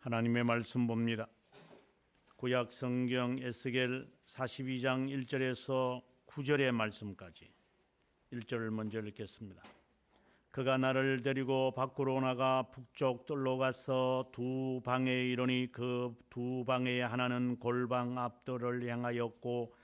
하나님의 말씀 봅니다. 구약 성경 에스겔 42장 1절에서 9절의 말씀까지 1절을 먼저 읽겠습니다. 그가 나를 데리고 밖으로 나가 북쪽 뜰로 가서 두 방에 이르니 그 두 방의 하나는 골방 앞뜰을 향하였고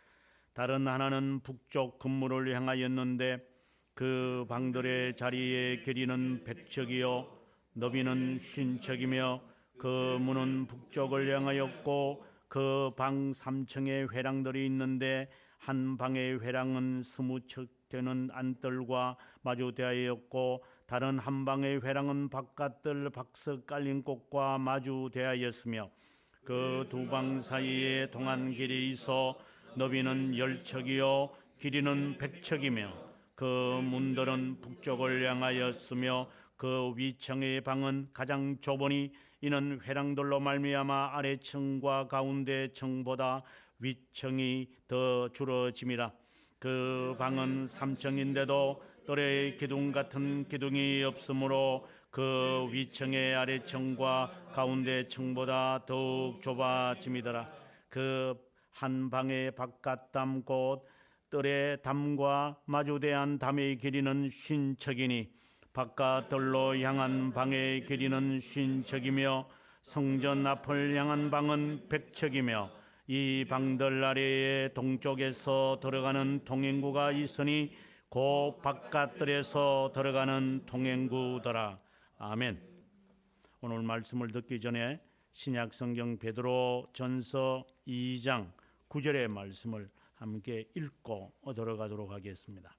다른 하나는 북쪽 근무를 향하였는데 그 방들의 자리의 길이는 100척이요 너비는 50척이며 그 문은 북쪽을 향하였고 그 방 3층에 회랑들이 있는데 한 방의 회랑은 20척 되는 안뜰과 마주대하였고 다른 한 방의 회랑은 바깥뜰 박석 깔린 곳과 마주대하였으며 그 두 방 사이에 동안 길이 있어 너비는 10척이요 길이는 100척이며 그 문들은 북쪽을 향하였으며 그 위층의 방은 가장 좁으니 이는 회랑들로 말미암아 아래층과 가운데 층보다 위층이 더 줄어짐이라. 그 방은 3층인데도 뜰에 기둥 같은 기둥이 없으므로 그 위층의 아래층과 가운데 층보다 더욱 좁아짐이더라. 그 한 방의 바깥 담 곧 뜰의 담과 마주대한 담의 길이는 50척이니 바깥뜰로 향한 방의 길이는 50척이며 성전 앞을 향한 방은 100척이며 이 방들 아래에 동쪽에서 들어가는 통행구가 있으니 그 바깥뜰에서 들어가는 통행구더라. 아멘. 오늘 말씀을 듣기 전에 신약성경 베드로 전서 2장 9절의 말씀을 함께 읽고 들어가도록 하겠습니다.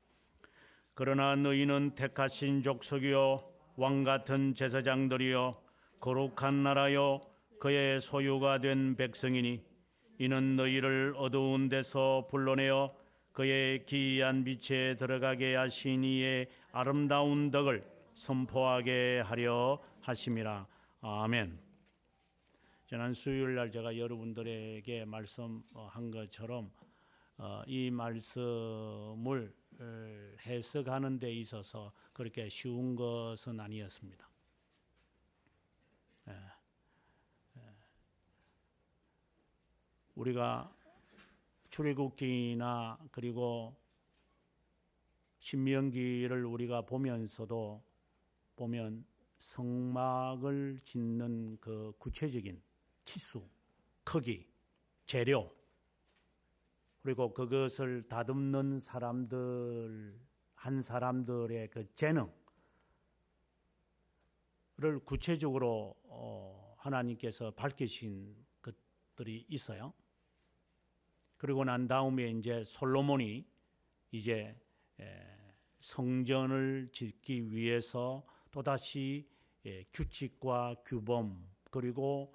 그러나 너희는 택하신 족속이요 왕같은 제사장들이요 거룩한 나라요 그의 소유가 된 백성이니 이는 너희를 어두운 데서 불러내어 그의 기이한 빛에 들어가게 하신 이의 아름다운 덕을 선포하게 하려 하심이라. 아멘. 지난 수요일 날 제가 여러분들에게 말씀한 것처럼 이 말씀을 해석하는 데 있어서 그렇게 쉬운 것은 아니었습니다. 우리가 출애굽기나 그리고 신명기를 우리가 보면서도 보면 성막을 짓는 그 구체적인 치수, 크기, 재료 그리고 그것을 다듬는 사람들 한 사람들의 그 재능을 구체적으로 하나님께서 밝히신 것들이 있어요. 그리고 난 다음에 이제 솔로몬이 이제 성전을 짓기 위해서 또다시 규칙과 규범 그리고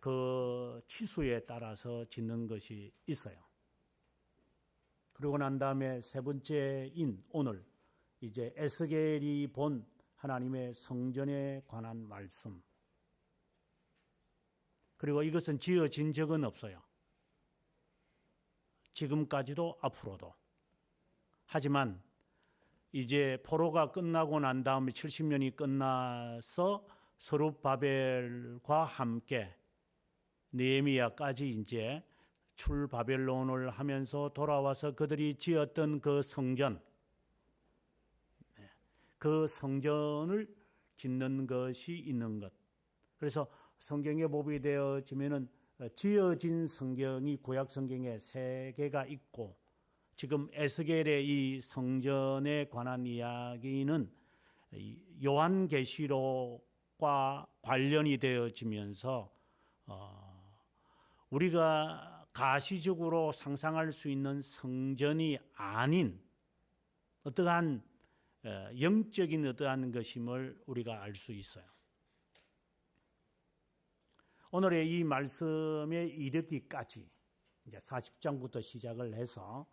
그 치수에 따라서 짓는 것이 있어요. 그리고 난 다음에 세 번째인 오늘 이제 에스겔이 본 하나님의 성전에 관한 말씀. 그리고 이것은 지어진 적은 없어요. 지금까지도 앞으로도. 하지만 이제 포로가 끝나고 난 다음에 70년이 끝나서 서룹바벨과 함께 느헤미야까지 이제 출바벨론을 하면서 돌아와서 그들이 지었던 그 성전, 그 성전을 짓는 것이 있는 것. 그래서 성경에 보게 되어지면은 지어진 성경이 구약 성경에 3개가 있고 지금 에스겔의 이 성전에 관한 이야기는 요한계시록과 관련이 되어지면서 우리가 가시적으로 상상할 수 있는 성전이 아닌 어떠한 영적인 어떠한 것임을 우리가 알 수 있어요. 오늘의 이 말씀에 이르기까지 이제 40장부터 시작을 해서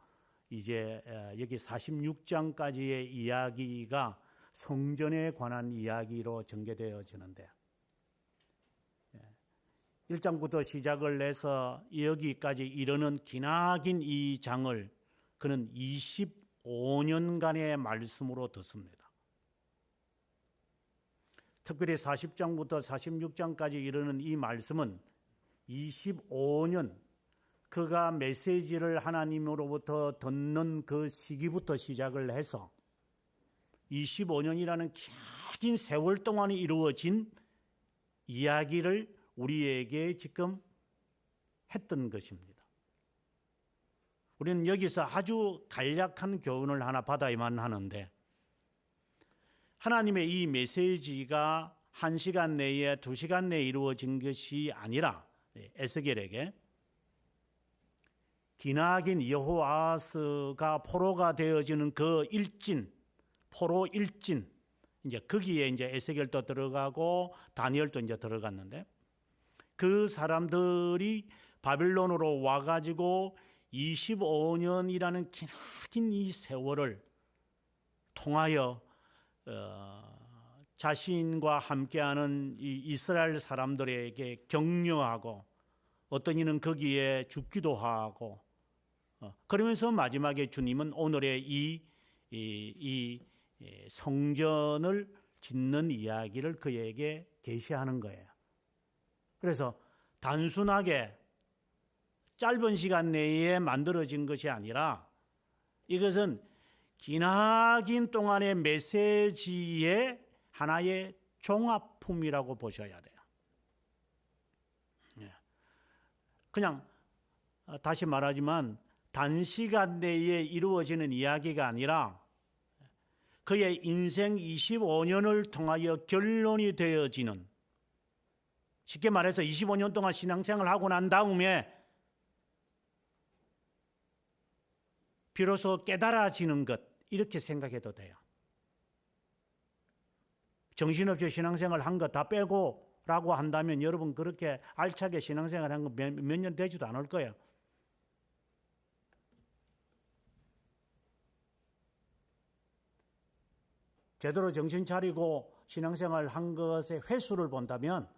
이제 여기 46장까지의 이야기가 성전에 관한 이야기로 전개되어지는데 1장부터 시작을 해서 여기까지 이르는 기나긴 이 장을 그는 25년간의 말씀으로 듣습니다. 특별히 40장부터 46장까지 이르는 이 말씀은 25년 그가 메시지를 하나님으로부터 듣는 그 시기부터 시작을 해서 25년이라는 긴 세월 동안에 이루어진 이야기를 우리에게 지금 했던 것입니다. 우리는 여기서 아주 간략한 교훈을 하나 받아야만 하는데, 하나님의 이 메시지가 1시간 내에 2시간 내에 이루어진 것이 아니라 에스겔에게 기나긴 여호아스가 포로가 되어지는 그 일진, 포로 일진, 이제 거기에 이제 에스겔도 들어가고 다니엘도 이제 들어갔는데, 그 사람들이 바빌론으로 와가지고 25년이라는 긴 이 세월을 통하여 자신과 함께하는 이 이스라엘 사람들에게 격려하고, 어떤 이는 거기에 죽기도 하고, 그러면서 마지막에 주님은 오늘의 이 성전을 짓는 이야기를 그에게 계시하는 거예요. 그래서 단순하게 짧은 시간 내에 만들어진 것이 아니라 이것은 기나긴 동안의 메시지의 하나의 종합품이라고 보셔야 돼요. 그냥 다시 말하지만 단시간 내에 이루어지는 이야기가 아니라 그의 인생 25년을 통하여 결론이 되어지는, 쉽게 말해서 25년 동안 신앙생활을 하고 난 다음에 비로소 깨달아지는 것, 이렇게 생각해도 돼요. 정신없이 신앙생활 한 거 다 빼고 라고 한다면 여러분 그렇게 알차게 신앙생활 한 거 몇 년 되지도 않을 거예요. 제대로 정신 차리고 신앙생활 한 것의 횟수를 본다면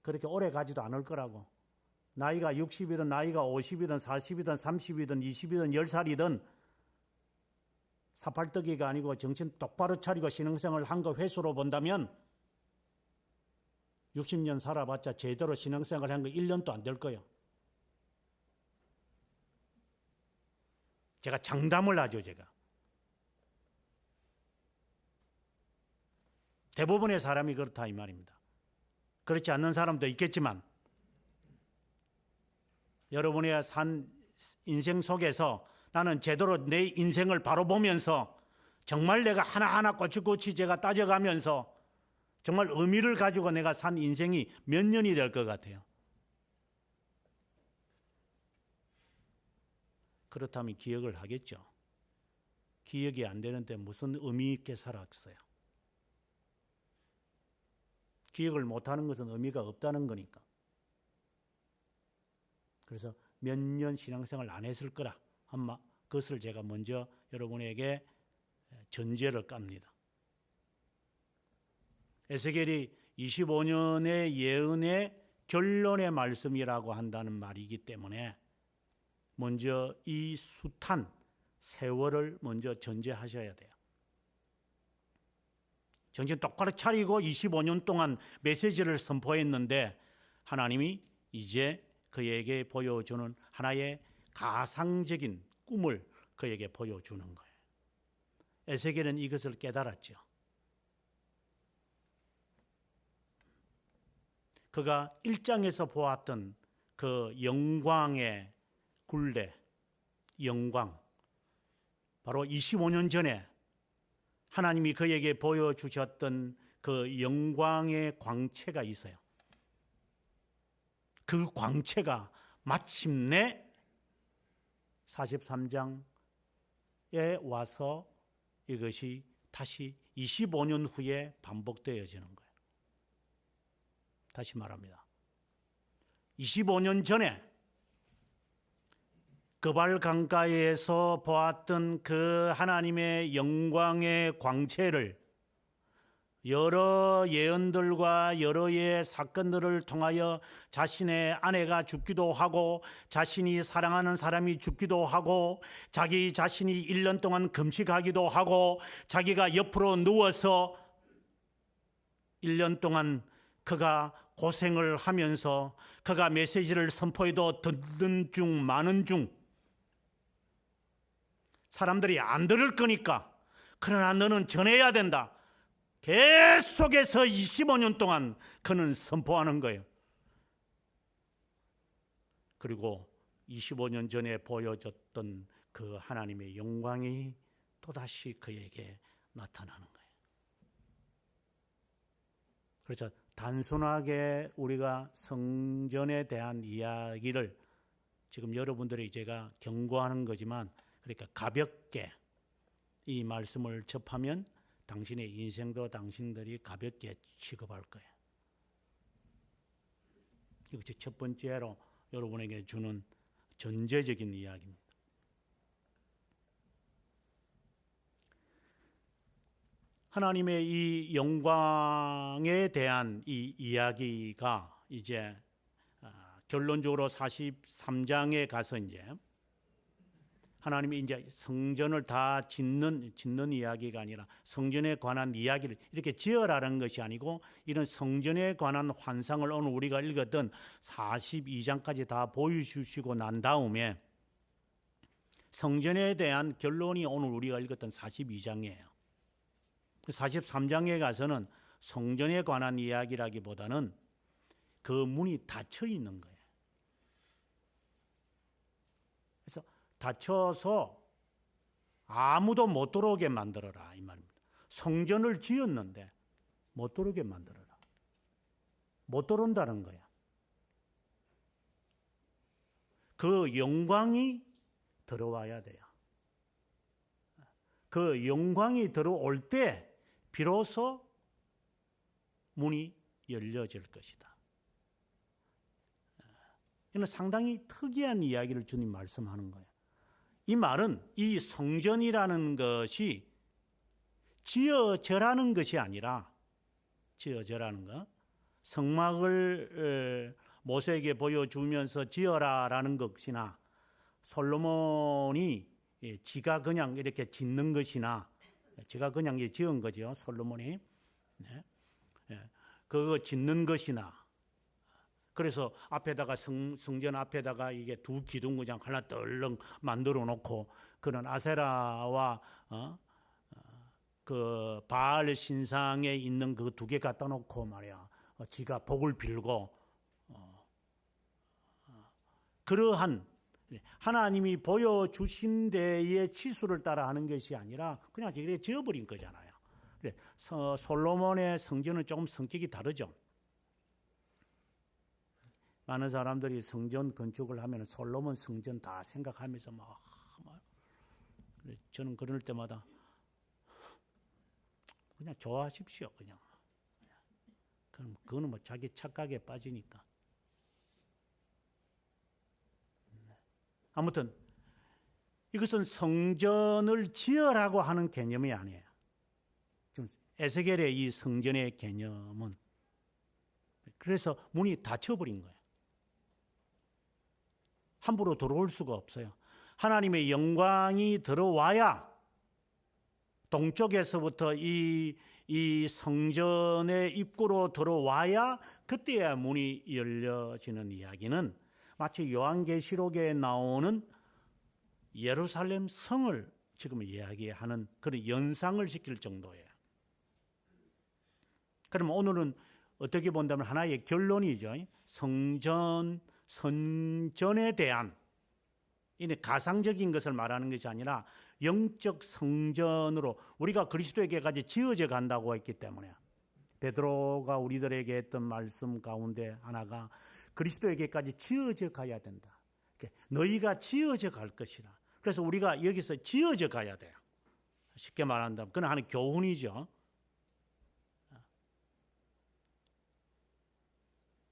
그렇게 오래 가지도 않을 거라고. 나이가 60이든 나이가 50이든 40이든 30이든 20이든 10살이든 사팔떡이가 아니고 정신 똑바로 차리고 신앙생활 한 거 횟수로 본다면 60년 살아봤자 제대로 신앙생활 한 거 1년도 안 될 거예요. 제가 장담을 하죠, 제가. 대부분의 사람이 그렇다 이 말입니다. 그렇지 않는 사람도 있겠지만 여러분의 산 인생 속에서 나는 제대로 내 인생을 바로 보면서 정말 내가 하나하나 꼬치꼬치 제가 따져가면서 정말 의미를 가지고 내가 산 인생이 몇 년이 될 것 같아요. 그렇다면 기억을 하겠죠. 기억이 안 되는데 무슨 의미 있게 살았어요. 기억을 못하는 것은 의미가 없다는 거니까. 그래서 몇 년 신앙생활 안 했을 거라 그것을 제가 먼저 여러분에게 전제를 깝니다. 에스겔이 25년의 예언의 결론의 말씀이라고 한다는 말이기 때문에 먼저 이 숱한 세월을 먼저 전제하셔야 돼요. 정신 똑바로 차리고 25년 동안 메시지를 선포했는데 하나님이 이제 그에게 보여주는 하나의 가상적인 꿈을 그에게 보여주는 거예요. 에스겔은 이것을 깨달았죠. 그가 1장에서 보았던 그 영광의 굴레, 영광, 바로 25년 전에 하나님이 그에게 보여주셨던 그 영광의 광채가 있어요. 그 광채가 마침내 43장에 와서 이것이 다시 25년 후에 반복되어지는 거예요. 다시 말합니다. 25년 전에 그발 강가에서 보았던 그 하나님의 영광의 광채를 여러 예언들과 여러의 사건들을 통하여 자신의 아내가 죽기도 하고 자신이 사랑하는 사람이 죽기도 하고 자기 자신이 1년 동안 금식하기도 하고 자기가 옆으로 누워서 1년 동안 그가 고생을 하면서 그가 메시지를 선포해도 듣는 중 많은 중 사람들이 안 들을 거니까 그러나 너는 전해야 된다. 계속해서 25년 동안 그는 선포하는 거예요. 그리고 25년 전에 보여줬던 그 하나님의 영광이 또다시 그에게 나타나는 거예요. 그렇죠. 단순하게 우리가 성전에 대한 이야기를 지금 여러분들이 제가 경고하는 거지만 그러니까 가볍게 이 말씀을 접하면 당신의 인생도 당신들이 가볍게 취급할 거예요. 이것이 첫 번째로 여러분에게 주는 전제적인 이야기입니다. 하나님의 이 영광에 대한 이 이야기가 이제 결론적으로 43장에 가서 이제 하나님이 이제 성전을 다 짓는 이야기가 아니라 성전에 관한 이야기를 이렇게 지어라는 것이 아니고 이런 성전에 관한 환상을 오늘 우리가 읽었던 42장까지 다 보여주시고 난 다음에 성전에 대한 결론이 오늘 우리가 읽었던 42장이에요. 43장에 가서는 성전에 관한 이야기라기보다는 그 문이 닫혀 있는 거예요. 그래서 닫혀서 아무도 못 들어오게 만들어라 이 말입니다. 성전을 지었는데 못 들어오게 만들어라. 못 들어온다는 거야. 그 영광이 들어와야 돼요. 그 영광이 들어올 때 비로소 문이 열려질 것이다. 이는 상당히 특이한 이야기를 주님 말씀하는 거예요. 이 말은 이 성전이라는 것이 지어져라는 것이 아니라 지어져라는 것, 성막을 모세에게 보여주면서 지어라라는 것이나 솔로몬이 지가 그냥 이렇게 짓는 것이나 지가 그냥 지은 거죠. 솔로몬이 그거 짓는 것이나 그래서 앞에다가 성전 앞에다가 이게 두 기둥 그냥 하나 떨렁 만들어 놓고 그런 아세라와 그 바알 신상에 있는 그 두 개 갖다 놓고 말이야 지가 복을 빌고 그러한 하나님이 보여주신 데의 치수를 따라 하는 것이 아니라 그냥 이렇게 지어버린 거잖아요. 솔로몬의 성전은 조금 성격이 다르죠. 많은 사람들이 성전 건축을 하면 솔로몬 성전 다 생각하면서 막 저는 그럴 때마다 그냥 좋아하십시오. 그냥 그럼 그거는 뭐 자기 착각에 빠지니까. 아무튼 이것은 성전을 지으라고 하는 개념이 아니에요. 지금 에스겔의 이 성전의 개념은 그래서 문이 닫혀버린 거예요. 함부로 들어올 수가 없어요. 하나님의 영광이 들어와야 동쪽에서부터 이 성전의 입구로 들어와야 그때야 문이 열려지는 이야기는 마치 요한계시록에 나오는 예루살렘 성을 지금 이야기하는 그런 연상을 시킬 정도예요. 그러면 오늘은 어떻게 본다면 하나의 결론이죠. 성전에 대한 이 가상적인 것을 말하는 것이 아니라 영적 성전으로 우리가 그리스도에게까지 지어져 간다고 했기 때문에 베드로가 우리들에게 했던 말씀 가운데 하나가 그리스도에게까지 지어져 가야 된다. 너희가 지어져 갈 것이라. 그래서 우리가 여기서 지어져 가야 돼요. 쉽게 말한다면 그건 하나의 교훈이죠.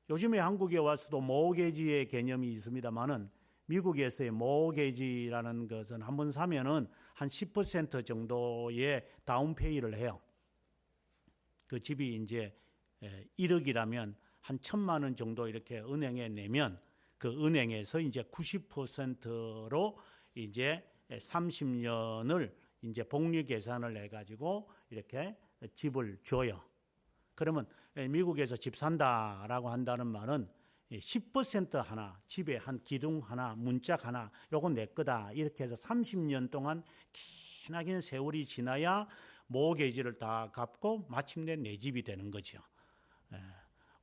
요즘에 한국에 와서도 모게지의 개념이 있습니다만은 미국에서의 모게지라는 것은 한번 사면은 한 10% 정도의 다운페이를 해요. 그 집이 이제 1억이라면 한 1,000만 원 정도 이렇게 은행에 내면 그 은행에서 이제 90%로 이제 30년을 이제 복리 계산을 해가지고 이렇게 집을 줘요. 그러면 미국에서 집 산다라고 한다는 말은 10% 하나, 집에 한 기둥 하나, 문짝 하나, 요건 내 거다. 이렇게 해서 30년 동안 기나긴 세월이 지나야 모기지를 다 갚고 마침내 내 집이 되는 거죠.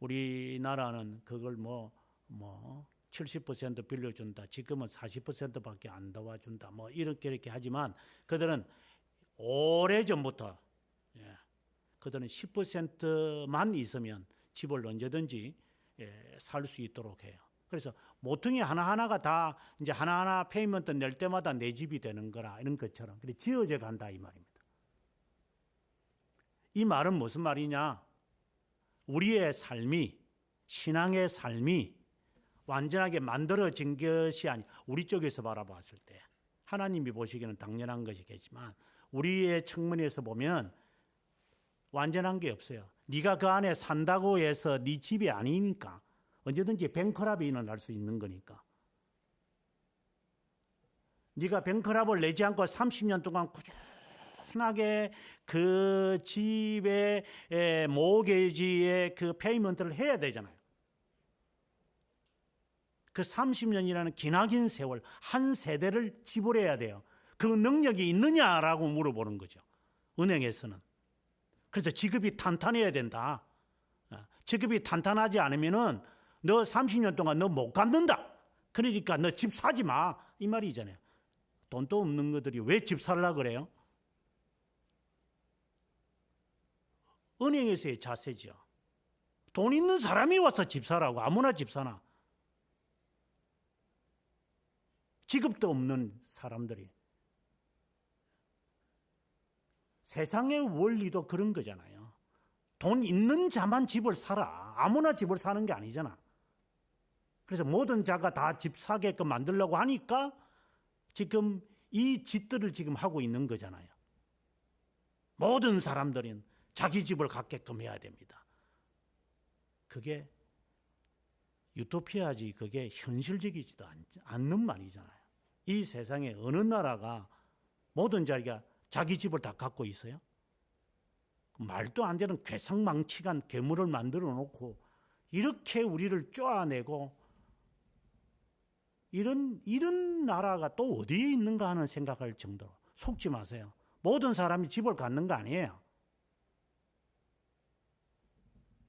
우리나라는 그걸 70% 빌려준다. 지금은 40%밖에 안 도와준다. 이렇게 하지만 그들은 오래전부터 그들은 10%만 있으면 집을 언제든지 살 수 있도록 해요. 그래서 모퉁이 하나하나가 다 이제 하나하나 페이먼트 낼 때마다 내 집이 되는 거라 이런 것처럼 그래 지어져 간다 이 말입니다. 이 말은 무슨 말이냐? 우리의 삶이 신앙의 삶이 완전하게 만들어진 것이 아니 우리 쪽에서 바라봤을 때 하나님이 보시기에는 당연한 것이겠지만 우리의 측면에서 보면 완전한 게 없어요. 네가 그 안에 산다고 해서 네 집이 아니니까 언제든지 뱅크랍이 일어날 수 있는 거니까. 네가 뱅크랍을 내지 않고 30년 동안 꾸준하게 그 집의 모게지의 그 페이먼트를 해야 되잖아요. 그 30년이라는 기나긴 세월, 한 세대를 지불해야 돼요. 그 능력이 있느냐라고 물어보는 거죠. 은행에서는. 그래서 지급이 탄탄해야 된다. 지급이 탄탄하지 않으면은 너 30년 동안 너 못 갚는다. 그러니까 너 집 사지 마. 이 말이잖아요. 돈도 없는 것들이 왜 집 살라 그래요? 은행에서의 자세죠. 돈 있는 사람이 와서 집 사라고. 아무나 집 사나. 지급도 없는 사람들이. 세상의 원리도 그런 거잖아요. 돈 있는 자만 집을 사라. 아무나 집을 사는 게 아니잖아. 그래서 모든 자가 다 집 사게끔 만들려고 하니까 지금 이 짓들을 지금 하고 있는 거잖아요. 모든 사람들은 자기 집을 갖게끔 해야 됩니다. 그게 유토피아지 그게 현실적이지도 않는 말이잖아요. 이 세상에 어느 나라가 모든 자기가 자기 집을 다 갖고 있어요? 말도 안 되는 괴상망측한 괴물을 만들어 놓고 이렇게 우리를 쪼아내고 이런 나라가 또 어디에 있는가 하는 생각할 정도로 속지 마세요. 모든 사람이 집을 갖는 거 아니에요.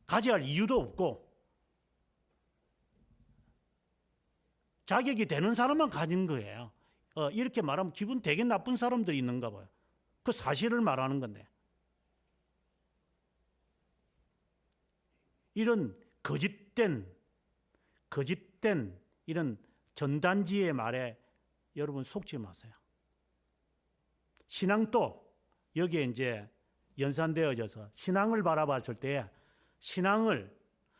가져야 할 이유도 없고 자격이 되는 사람만 가진 거예요. 이렇게 말하면 기분 되게 나쁜 사람들이 있는가 봐요. 그 사실을 말하는 건데. 이런 거짓된 이런 전단지의 말에 여러분 속지 마세요. 신앙도 여기에 이제 연산되어져서 신앙을 바라봤을 때 신앙을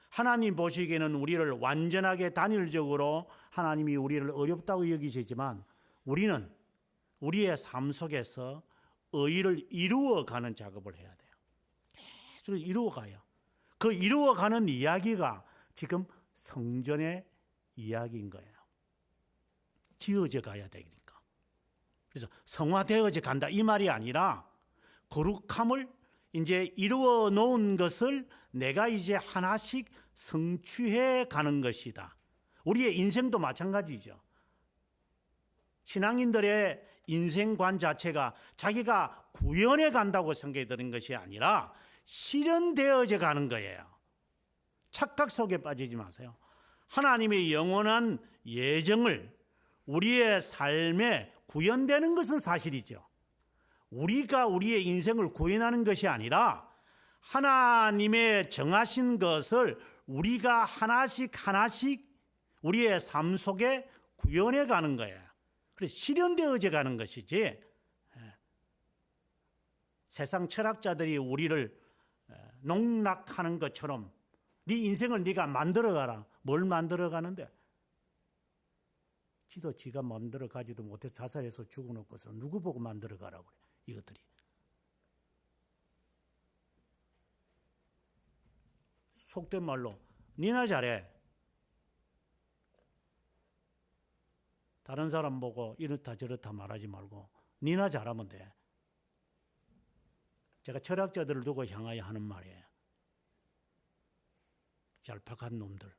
하나님 보시기에는 우리를 완전하게 단일적으로 하나님이 우리를 어렵다고 여기시지만 우리는 우리의 삶 속에서 의를 이루어가는 작업을 해야 돼요. 계속 이루어가요. 그 이루어가는 이야기가 지금 성전의 이야기인 거예요. 지어져 가야 되니까. 그래서 성화되어져 간다 이 말이 아니라 거룩함을 이제 이루어 놓은 것을 내가 이제 하나씩 성취해 가는 것이다. 우리의 인생도 마찬가지죠. 신앙인들의 인생관 자체가 자기가 구현해 간다고 생각이 드는 것이 아니라 실현되어져 가는 거예요. 착각 속에 빠지지 마세요. 하나님의 영원한 예정을 우리의 삶에 구현되는 것은 사실이죠. 우리가 우리의 인생을 구현하는 것이 아니라 하나님의 정하신 것을 우리가 하나씩 우리의 삶 속에 구현해 가는 거예요. 그래서 실현되어져 가는 것이지 세상 철학자들이 우리를 농락하는 것처럼 네 인생을 네가 만들어가라. 뭘 만들어가는데? 지가 만들어가지도 못해 자살해서 죽어놓고서 누구 보고 만들어가라고 그래 이것들이. 속된 말로 니나 잘해. 다른 사람 보고 이렇다 저렇다 말하지 말고 니나 잘하면 돼. 제가 철학자들을 두고 향하여 하는 말이에요. 얄팍한 놈들.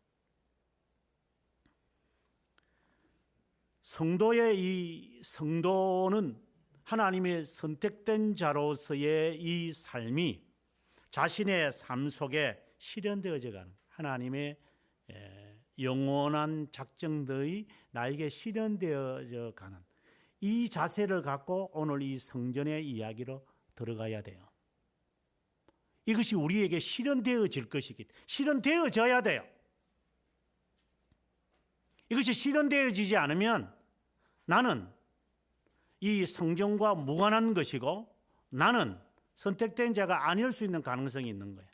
성도는 하나님의 선택된 자로서의 이 삶이 자신의 삶 속에 실현되어져 가는, 하나님의 영원한 작정들이 나에게 실현되어져 가는 이 자세를 갖고 오늘 이 성전의 이야기로 들어가야 돼요. 이것이 우리에게 실현되어질 것이기, 실현되어져야 돼요. 이것이 실현되어지지 않으면 나는 이 성전과 무관한 것이고 나는 선택된 자가 아닐 수 있는 가능성이 있는 거예요.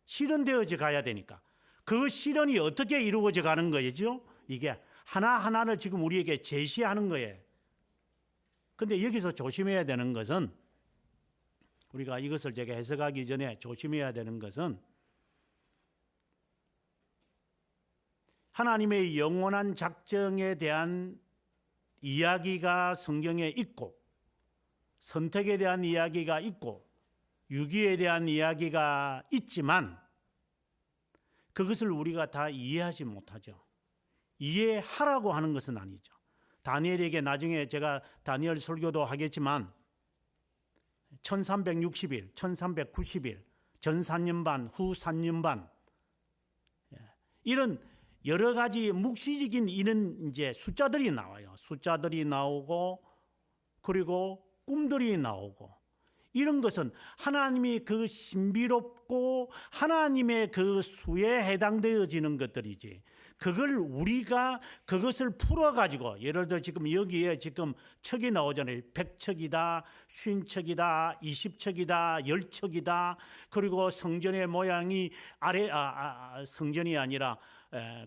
실현되어져 가야 되니까. 그 실현이 어떻게 이루어져 가는 거죠? 이게 하나하나를 지금 우리에게 제시하는 거예요. 그런데 여기서 조심해야 되는 것은, 우리가 이것을 제가 해석하기 전에 조심해야 되는 것은, 하나님의 영원한 작정에 대한 이야기가 성경에 있고, 선택에 대한 이야기가 있고, 유기에 대한 이야기가 있지만 그것을 우리가 다 이해하지 못하죠. 이해하라고 하는 것은 아니죠. 다니엘에게 나중에 제가 다니엘 설교도 하겠지만 1360일, 1390일, 전 4년 반, 후 4년 반, 이런 여러 가지 묵시적인 이런 이제 숫자들이 나와요. 숫자들이 나오고 그리고 꿈들이 나오고, 이런 것은 하나님이 그 신비롭고 하나님의 그 수에 해당되어지는 것들이지, 그걸 우리가 그것을 풀어가지고, 예를 들어 지금 여기에 지금 척이 나오잖아요. 100척이다, 50척이다, 20척이다, 10척이다. 그리고 성전의 모양이 성전이 아니라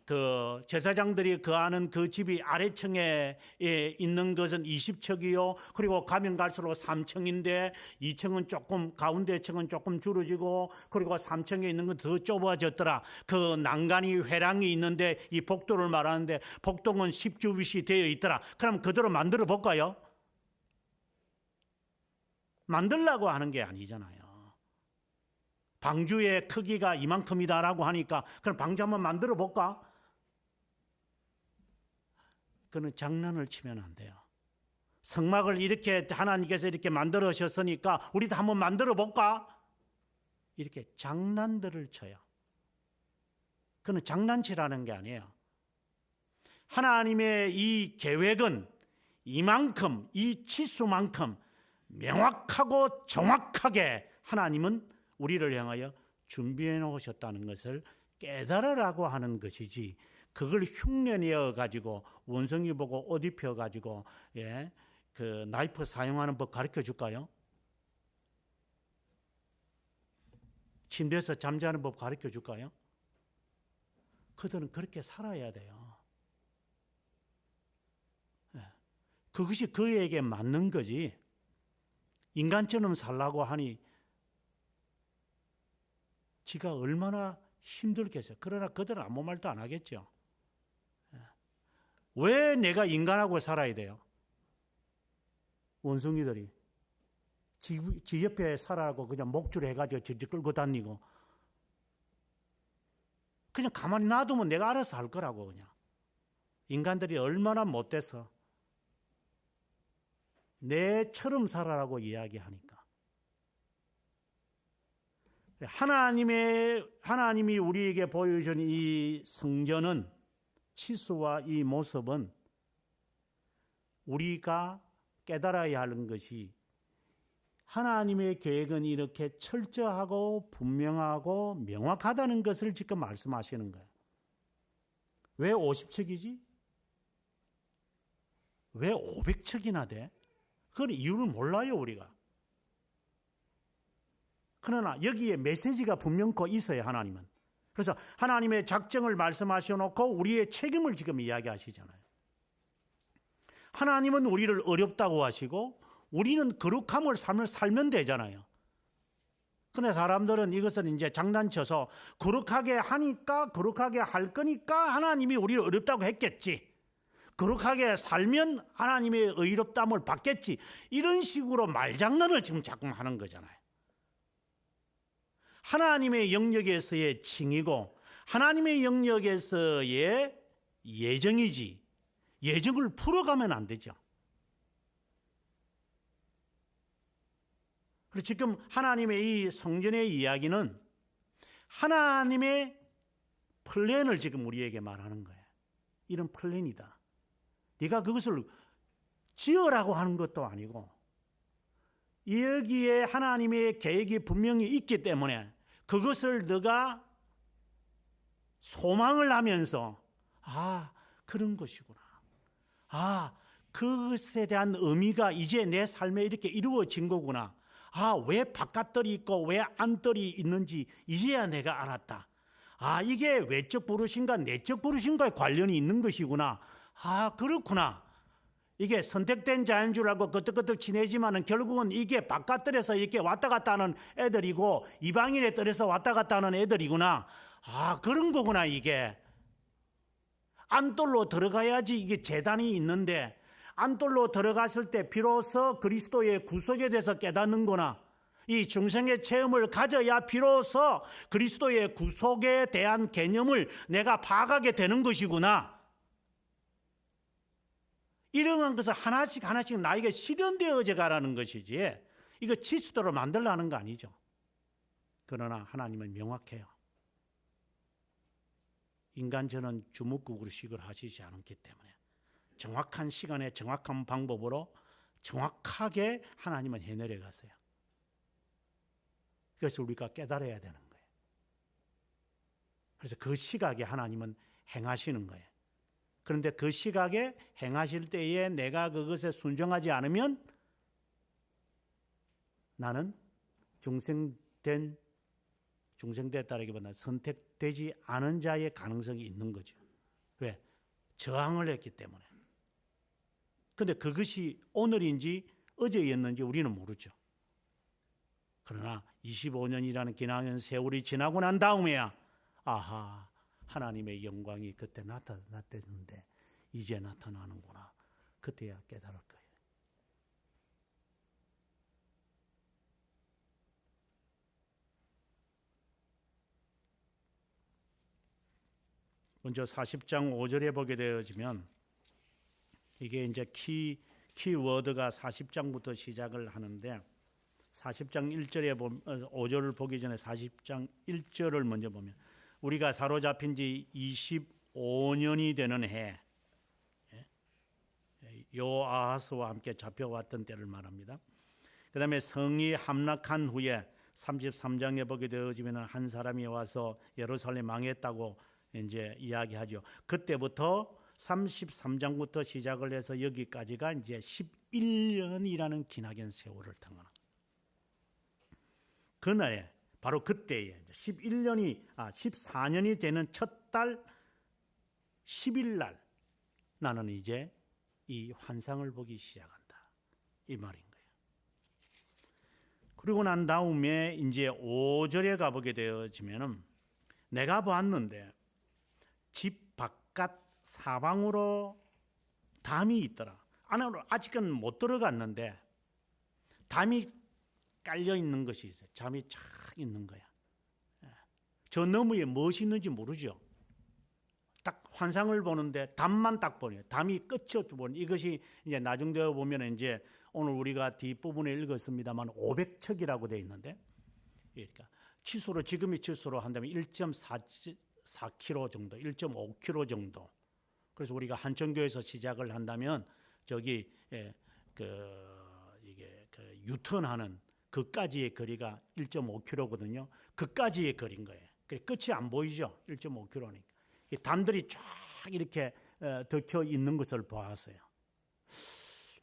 그 제사장들이 거하는 그 집이 아래층에 있는 것은 20척이요. 그리고 가면 갈수록 3층인데 2층은 조금, 가운데 층은 조금 줄어지고, 그리고 3층에 있는 건 더 좁아졌더라. 그 난간이 회랑이 있는데 이 복도를 말하는데 복도는 10규빗이 되어 있더라. 그럼 그대로 만들어 볼까요? 만들라고 하는 게 아니잖아요. 방주의 크기가 이만큼이다라고 하니까 그럼 방주 한번 만들어 볼까? 그는 장난을 치면 안 돼요. 성막을 이렇게 하나님께서 이렇게 만들어셨으니까 우리도 한번 만들어 볼까? 이렇게 장난들을 쳐요. 그는 장난치라는 게 아니에요. 하나님의 이 계획은 이만큼, 이 치수만큼 명확하고 정확하게 하나님은 우리를 향하여 준비해 놓으셨다는 것을 깨달으라고 하는 것이지, 그걸 흉내내어 가지고 원성이 보고 옷 입혀 가지고 그 나이프 사용하는 법 가르쳐 줄까요? 침대에서 잠자는 법 가르쳐 줄까요? 그들은 그렇게 살아야 돼요. 그것이 그에게 맞는 거지, 인간처럼 살라고 하니 지가 얼마나 힘들겠어요. 그러나 그들은 아무 말도 안 하겠죠. 왜 내가 인간하고 살아야 돼요? 원숭이들이 지 옆에 살아고 그냥 목줄 해가지고 질질 끌고 다니고, 그냥 가만히 놔두면 내가 알아서 할 거라고. 그냥 인간들이 얼마나 못돼서 내처럼 살아라고 이야기하니까. 하나님이 우리에게 보여준 이 성전은, 치수와 이 모습은 우리가 깨달아야 하는 것이, 하나님의 계획은 이렇게 철저하고 분명하고 명확하다는 것을 지금 말씀하시는 거예요. 왜 50척이지? 왜 500척이나 돼? 그건 이유를 몰라요, 우리가. 그러나 여기에 메시지가 분명코 있어요, 하나님은. 그래서 하나님의 작정을 말씀하셔놓고 우리의 책임을 지금 이야기하시잖아요. 하나님은 우리를 어렵다고 하시고 우리는 거룩함을 살면 되잖아요. 그런데 사람들은 이것은 이제 장난쳐서 거룩하게 하니까, 거룩하게 할 거니까 하나님이 우리를 어렵다고 했겠지, 거룩하게 살면 하나님의 의롭다함을 받겠지, 이런 식으로 말장난을 지금 자꾸 하는 거잖아요. 하나님의 영역에서의 칭이고 하나님의 영역에서의 예정이지 예정을 풀어가면 안 되죠. 그래서 지금 하나님의 이 성전의 이야기는 하나님의 플랜을 지금 우리에게 말하는 거예요. 이런 플랜이다. 네가 그것을 지으라고 하는 것도 아니고 여기에 하나님의 계획이 분명히 있기 때문에 그것을 네가 소망을 하면서 그런 것이구나. 그것에 대한 의미가 이제 내 삶에 이렇게 이루어진 거구나. 왜 바깥들이 있고 왜 안들이 있는지 이제야 내가 알았다. 이게 외적 부르심과 내적 부르심과의 관련이 있는 것이구나. 그렇구나. 이게 선택된 자인 줄 알고 끄떡끄떡 지내지만은 결국은 이게 바깥들에서 이렇게 왔다 갔다 하는 애들이고 이방인의 뜰에서 왔다 갔다 하는 애들이구나. 그런 거구나. 이게 안뜰로 들어가야지 이게 제단이 있는데 안뜰로 들어갔을 때 비로소 그리스도의 구속에 대해서 깨닫는구나. 이 중생의 체험을 가져야 비로소 그리스도의 구속에 대한 개념을 내가 파악하게 되는 것이구나. 이러한 것을 하나씩 나에게 실현되어져 가라는 것이지 이거 치수대로 만들라는 거 아니죠. 그러나 하나님은 명확해요. 인간전은 주먹구구식을 하시지 않기 때문에 정확한 시간에 정확한 방법으로 정확하게 하나님은 해내려 가세요. 그래서 우리가 깨달아야 되는 거예요. 그래서 그 시각에 하나님은 행하시는 거예요. 그런데 그 시각에 행하실 때에 내가 그것에 순종하지 않으면 나는 중생됐다라기보다는 선택되지 않은 자의 가능성이 있는 거죠. 왜? 저항을 했기 때문에. 그런데 그것이 오늘인지 어제였는지 우리는 모르죠. 그러나 25년이라는 기나긴 세월이 지나고 난 다음에야 하나님의 영광이 그때 나타났는데 이제 나타나는구나. 그때야 깨달을 거예요. 먼저 40장 5절에 보게 되어지면 이게 이제 키워드가 40장부터 시작을 하는데 40장 1절에 5절을 보기 전에 40장 1절을 먼저 보면 우리가 사로잡힌 지 25년이 되는 해 요아하스와 함께 잡혀왔던 때를 말합니다. 그 다음에 성이 함락한 후에 33장에 보게 되어지면 한 사람이 와서 예루살렘 망했다고 이제 이야기하죠. 그때부터 33장부터 시작을 해서 여기까지가 이제 11년이라는 기나긴 세월을 통하는 그날에 바로 그때에 14년이 되는 첫 달 10일 날 나는 이제 이 환상을 보기 시작한다. 이 말인 거예요. 그리고 난 다음에 이제 5절에 가보게 되어지면은 내가 봤는데 집 바깥 사방으로 담이 있더라. 안으로 아직은 못 들어갔는데 담이 깔려 있는 것이 있어요. 잠이 쫙 있는 거야. 저 너머에 무엇이 있는지 모르죠. 딱 환상을 보는데 담만 딱 보네요. 담이 끝이 없이 보는 이것이 이제 나중되어 보면 이제 오늘 우리가 뒷부분에 읽었습니다만 500척이라고 되어 있는데 그러니까 치수로 지금의 치수로 한다면 1.4km 정도, 1.5km 정도. 그래서 우리가 한천교에서 시작을 한다면 저기 이게 유턴하는 그까지의 거리가 1.5km거든요. 그까지의 거리인 거예요. 끝이 안 보이죠. 1.5km니까. 담들이 쫙 이렇게 덮여 있는 것을 보았어요.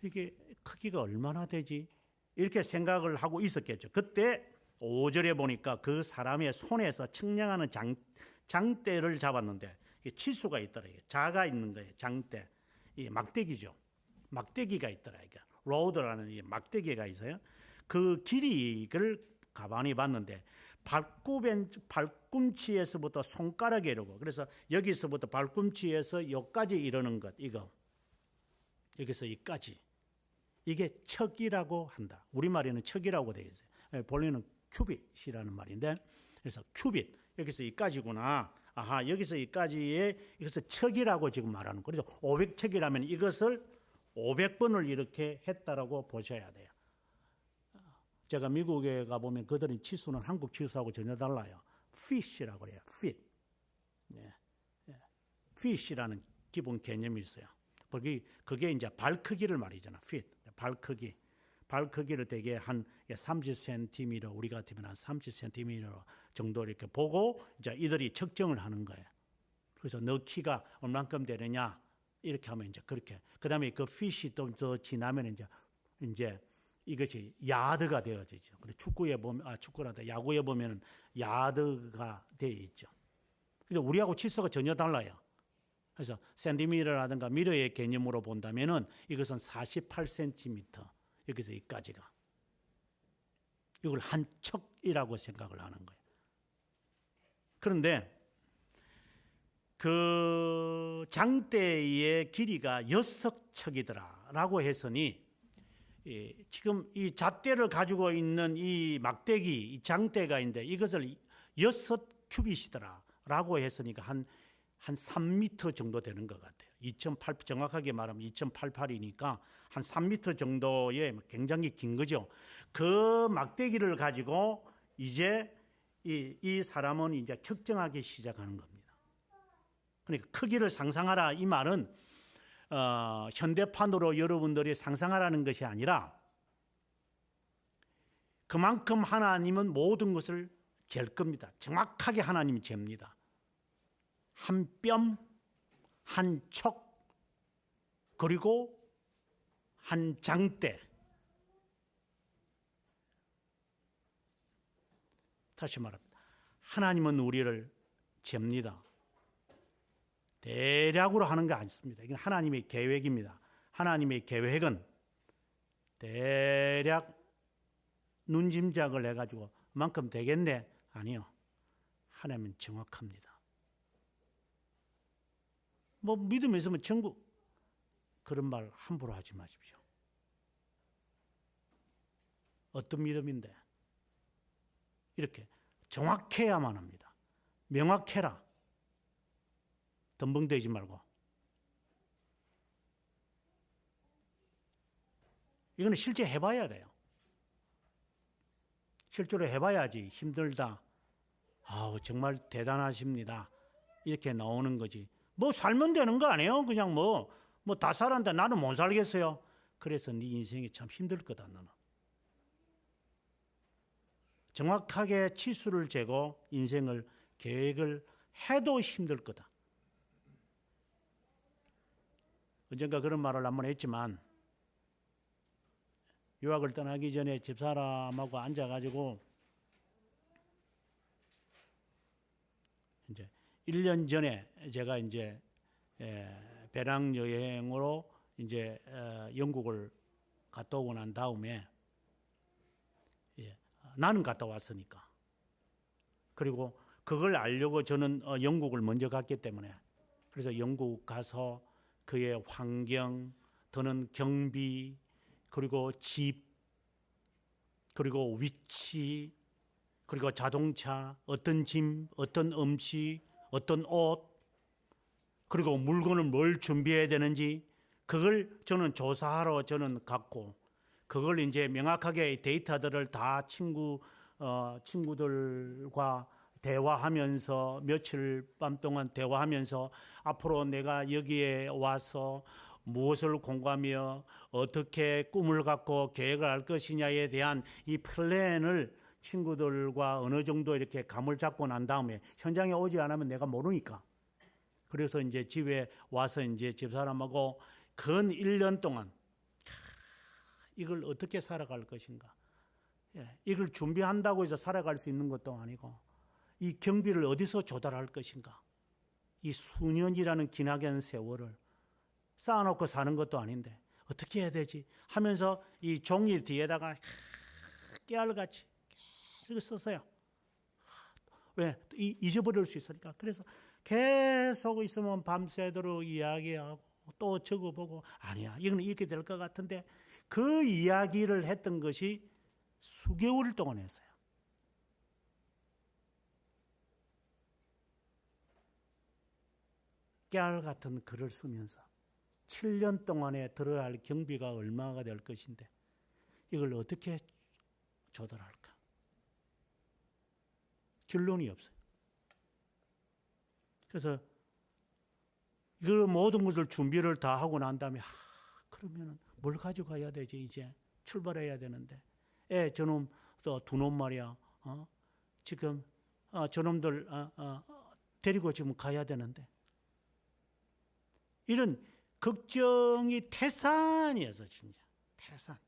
이게 크기가 얼마나 되지? 이렇게 생각을 하고 있었겠죠. 그때 5절에 보니까 그 사람의 손에서 청량하는 장대를 잡았는데 치수가 있더라고요. 자가 있는 거예요. 장대. 이 막대기죠. 막대기가 있더라고요. 로드라는 이 막대기가 있어요. 그 길이를 가만히 봤는데 발꿈치에서부터 손가락에 이르고 그래서 여기서부터 발꿈치에서 여기까지 이르는 것 이거 여기서 여기까지 이게 척이라고 한다. 우리말에는 척이라고 되어 있어요. 본래는 큐빗이라는 말인데 그래서 큐빗 여기서 여기까지구나. 아하, 여기서 여기까지의 이것을 척이라고 지금 말하는 거예요. 그래서 500척이라면 이것을 500번을 이렇게 했다라고 보셔야 돼요. 제가 미국에 가보면 그들은 치수는 한국 치수하고 전혀 달라요. fit이라고 그래요. fit. 네. fit이라는 기본 개념이 있어요. 그게 이제 발 크기를 말이잖아. fit. 발 크기. 발 크기를 대개 한 30cm, 우리 같으면 한 30cm 정도 이렇게 보고 이제 이들이 측정을 하는 거예요. 그래서 너 키가 얼만큼 되느냐 이렇게 하면 이제 그렇게. 그다음에 그 fit이 또 더 지나면 이제 이것이 야드가 되어지죠. 그리고 축구에 보면 축구란다. 야구에 보면은 야드가 되어 있죠. 근데 우리하고 치수가 전혀 달라요. 그래서 센티미터라든가 미터의 개념으로 본다면은 이것은 48cm. 여기서 여기까지가. 이걸 한 척이라고 생각을 하는 거예요. 그런데 그 장대의 길이가 6척이더라라고 했으니 지금 이 잣대를 가지고 있는 이 막대기, 이 장대가 있는데 이것을 6큐빗이더라라고 했으니까 한 3m 정도 되는 것 같아요. 2.8 정확하게 말하면 2.88이니까 한 3m 정도의 굉장히 긴 거죠. 그 막대기를 가지고 이제 이 사람은 이제 측정하기 시작하는 겁니다. 그러니까 크기를 상상하라 이 말은 현대판으로 여러분들이 상상하라는 것이 아니라 그만큼 하나님은 모든 것을 잴 겁니다. 정확하게 하나님이 잽니다. 한 뼘, 한 척, 그리고 한 장대. 다시 말합니다. 하나님은 우리를 잽니다. 대략으로 하는 게 아니습니다. 이건 하나님의 계획입니다. 하나님의 계획은 대략 눈짐작을 해가지고 만큼 되겠네? 아니요. 하나님은 정확합니다. 뭐 믿음이 있으면 천국 그런 말 함부로 하지 마십시오. 어떤 믿음인데 이렇게 정확해야만 합니다. 명확해라. 덤벙대지 말고. 이거는 실제 해봐야 돼요. 실제로 해봐야지. 힘들다. 아우 정말 대단하십니다. 이렇게 나오는 거지. 뭐 살면 되는 거 아니에요? 그냥 뭐 다 살았는데 나는 못 살겠어요. 그래서 네 인생이 참 힘들 거다 너는. 정확하게 치수를 재고 인생을 계획을 해도 힘들 거다. 언젠가 그런 말을 한번 했지만 유학을 떠나기 전에 집사람하고 앉아가지고 이제 1년 전에 제가 이제 배낭 여행으로 이제 영국을 갔다 오고 난 다음에 나는 갔다 왔으니까 그리고 그걸 알려고 저는 영국을 먼저 갔기 때문에 그래서 영국 가서 그의 환경, 더는 경비, 그리고 집, 그리고 위치, 그리고 자동차, 어떤 짐, 어떤 음식, 어떤 옷, 그리고 물건을 뭘 준비해야 되는지 그걸 저는 조사하러 저는 갔고 그걸 이제 명확하게 데이터들을 다 친구들과 대화하면서 며칠 밤 동안 대화하면서 앞으로 내가 여기에 와서 무엇을 공부하며 어떻게 꿈을 갖고 계획을 할 것이냐에 대한 이 플랜을 친구들과 어느 정도 이렇게 감을 잡고 난 다음에 현장에 오지 않으면 내가 모르니까 그래서 이제 집에 와서 이제 집사람하고 근 1년 동안 이걸 어떻게 살아갈 것인가 이걸 준비한다고 해서 살아갈 수 있는 것도 아니고 이 경비를 어디서 조달할 것인가 이 수년이라는 기나긴 세월을 쌓아놓고 사는 것도 아닌데 어떻게 해야 되지 하면서 이 종이 뒤에다가 깨알같이 계속 썼어요. 왜? 잊어버릴 수 있으니까. 그래서 계속 있으면 밤새도록 이야기하고 또 적어보고 아니야 이건 이렇게 될 것 같은데 그 이야기를 했던 것이 수개월 동안 했어요. 깨알 같은 글을 쓰면서 7년 동안에 들어야 할 경비가 얼마가 될 것인데 이걸 어떻게 조달할까? 결론이 없어요. 그래서 그 모든 것을 준비를 다 하고 난 다음에 그러면은 뭘 가져가야 되지? 이제 출발해야 되는데 저놈 또 두 놈 말이야. 지금 저놈들 데리고 지금 가야 되는데 이런 걱정이 태산이어서 진짜 태산.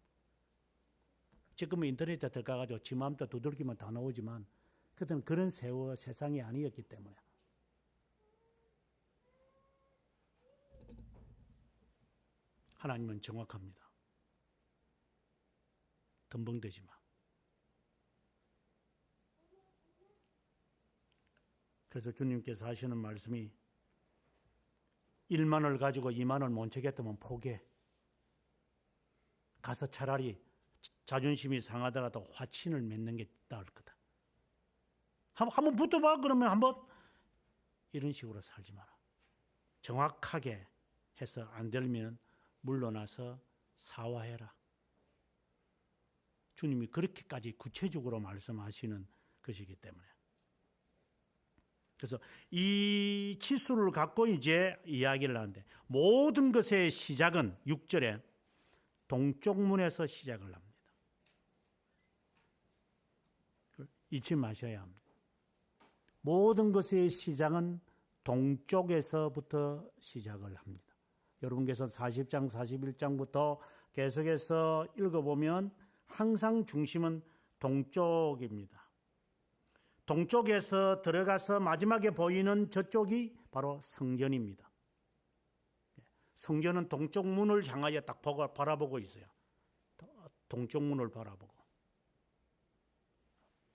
지금은 인터넷에 들어가가지고 지 마음대로 두들기면 다 나오지만 그때는 그런 세상이 아니었기 때문에 하나님은 정확합니다. 덤벙대지 마. 그래서 주님께서 하시는 말씀이 1만을 가지고 2만을 못 채겠다면 포기해. 가서 차라리 자존심이 상하더라도 화친을 맺는 게 나을 거다. 한번 붙어봐. 그러면 한번 이런 식으로 살지 마라. 정확하게 해서 안 되면 물러나서 사과해라. 주님이 그렇게까지 구체적으로 말씀하시는 것이기 때문에. 그래서 이 치수를 갖고 이제 이야기를 하는데 모든 것의 시작은 6절에 동쪽 문에서 시작을 합니다. 잊지 마셔야 합니다. 모든 것의 시작은 동쪽에서부터 시작을 합니다. 여러분께서 40장, 41장부터 계속해서 읽어보면 항상 중심은 동쪽입니다. 동쪽에서 들어가서 마지막에 보이는 저쪽이 바로 성전입니다. 성전은 동쪽 문을 향하여 딱 바라보고 있어요. 동쪽 문을 바라보고.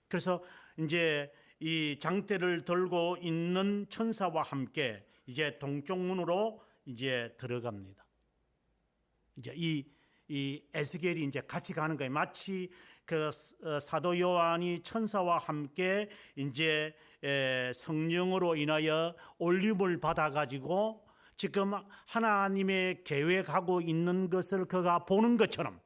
그래서 이제 이 장대를 들고 있는 천사와 함께 이제 동쪽 문으로 이제 들어갑니다. 이제 이 에스겔이 이제 같이 가는 거예요. 마치 그 사도 요한이 천사와 함께 이제 성령으로 인하여 올림을 받아가지고 지금 하나님의 계획하고 있는 것을 그가 보는 것처럼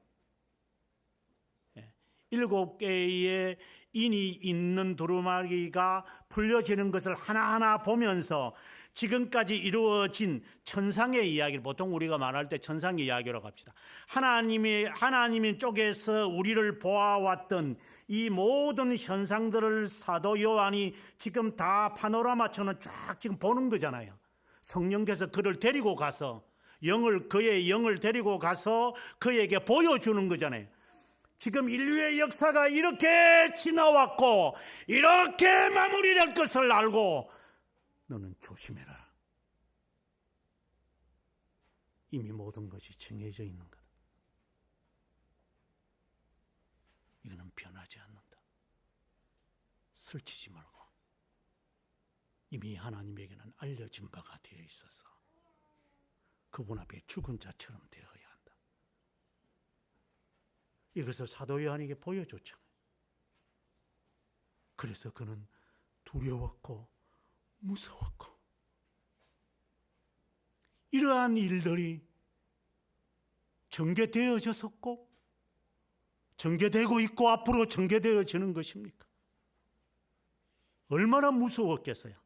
7개의 인이 있는 두루마리가 풀려지는 것을 하나하나 보면서 지금까지 이루어진 천상의 이야기를 보통 우리가 말할 때 천상의 이야기라고 합시다. 하나님의 쪽에서 우리를 보아왔던 이 모든 현상들을 사도 요한이 지금 다 파노라마처럼 쫙 지금 보는 거잖아요. 성령께서 그를 데리고 가서 그의 영을 데리고 가서 그에게 보여주는 거잖아요. 지금 인류의 역사가 이렇게 지나왔고 이렇게 마무리될 것을 알고 너는 조심해라. 이미 모든 것이 정해져 있는 거다. 이거는 변하지 않는다. 설치지 말고 이미 하나님에게는 알려진 바가 되어 있어서 그분 앞에 죽은 자처럼 되어야 한다. 이것을 사도 요한에게 보여줬잖아요. 그래서 그는 두려웠고 무서웠고 이러한 일들이 전개되어졌었고 전개되고 있고 앞으로 전개되어지는 것입니까? 얼마나 무서웠겠어요.